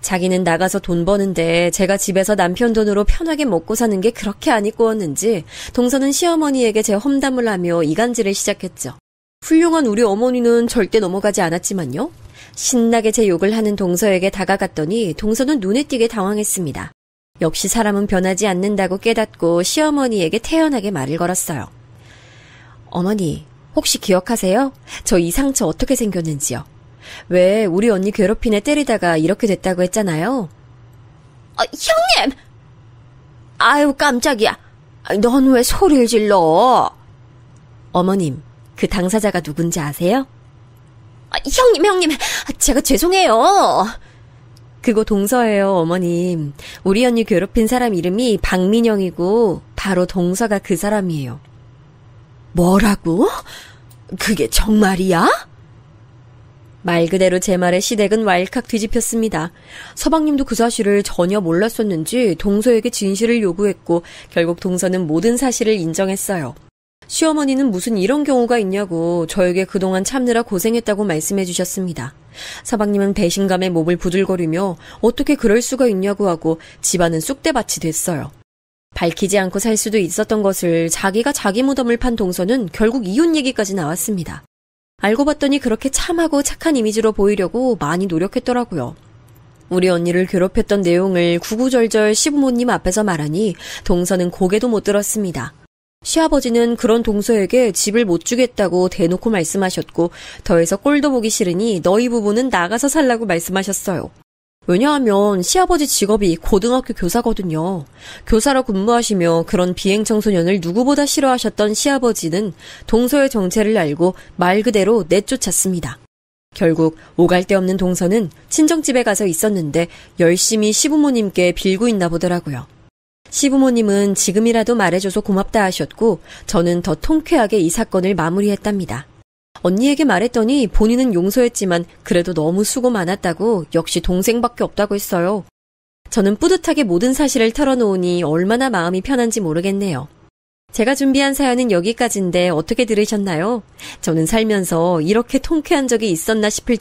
자기는 나가서 돈 버는데 제가 집에서 남편 돈으로 편하게 먹고 사는 게 그렇게 안 이꼬웠는지 동서는 시어머니에게 제 험담을 하며 이간질을 시작했죠. 훌륭한 우리 어머니는 절대 넘어가지 않았지만요. 신나게 제 욕을 하는 동서에게 다가갔더니 동서는 눈에 띄게 당황했습니다. 역시 사람은 변하지 않는다고 깨닫고 시어머니에게 태연하게 말을 걸었어요. 어머니, 혹시 기억하세요? 저 이 상처 어떻게 생겼는지요? 왜 우리 언니 괴롭힌 애 때리다가 이렇게 됐다고 했잖아요. 형님! 아유, 깜짝이야. 넌 왜 소리를 질러? 어머님, 그 당사자가 누군지 아세요? 형님, 제가 죄송해요. 그거 동서예요, 어머님. 우리 언니 괴롭힌 사람 이름이 박민영이고 바로 동서가 그 사람이에요. 뭐라고? 그게 정말이야? 말 그대로 제 말에 시댁은 왈칵 뒤집혔습니다. 서방님도 그 사실을 전혀 몰랐었는지 동서에게 진실을 요구했고 결국 동서는 모든 사실을 인정했어요. 시어머니는 무슨 이런 경우가 있냐고 저에게 그동안 참느라 고생했다고 말씀해 주셨습니다. 서방님은 배신감에 몸을 부들거리며 어떻게 그럴 수가 있냐고 하고 집안은 쑥대밭이 됐어요. 밝히지 않고 살 수도 있었던 것을 자기가 자기 무덤을 판 동서는 결국 이혼 얘기까지 나왔습니다. 알고 봤더니 그렇게 참하고 착한 이미지로 보이려고 많이 노력했더라고요. 우리 언니를 괴롭혔던 내용을 구구절절 시부모님 앞에서 말하니 동서는 고개도 못 들었습니다. 시아버지는 그런 동서에게 집을 못 주겠다고 대놓고 말씀하셨고 더해서 꼴도 보기 싫으니 너희 부부는 나가서 살라고 말씀하셨어요. 왜냐하면 시아버지 직업이 고등학교 교사거든요. 교사로 근무하시며 그런 비행 청소년을 누구보다 싫어하셨던 시아버지는 동서의 정체를 알고 말 그대로 내쫓았습니다. 결국 오갈 데 없는 동서는 친정집에 가서 있었는데 열심히 시부모님께 빌고 있나 보더라고요. 시부모님은 지금이라도 말해줘서 고맙다 하셨고 저는 더 통쾌하게 이 사건을 마무리했답니다. 언니에게 말했더니 본인은 용서했지만 그래도 너무 수고 많았다고 역시 동생밖에 없다고 했어요. 저는 뿌듯하게 모든 사실을 털어놓으니 얼마나 마음이 편한지 모르겠네요. 제가 준비한 사연은 여기까지인데 어떻게 들으셨나요? 저는 살면서 이렇게 통쾌한 적이 있었나 싶을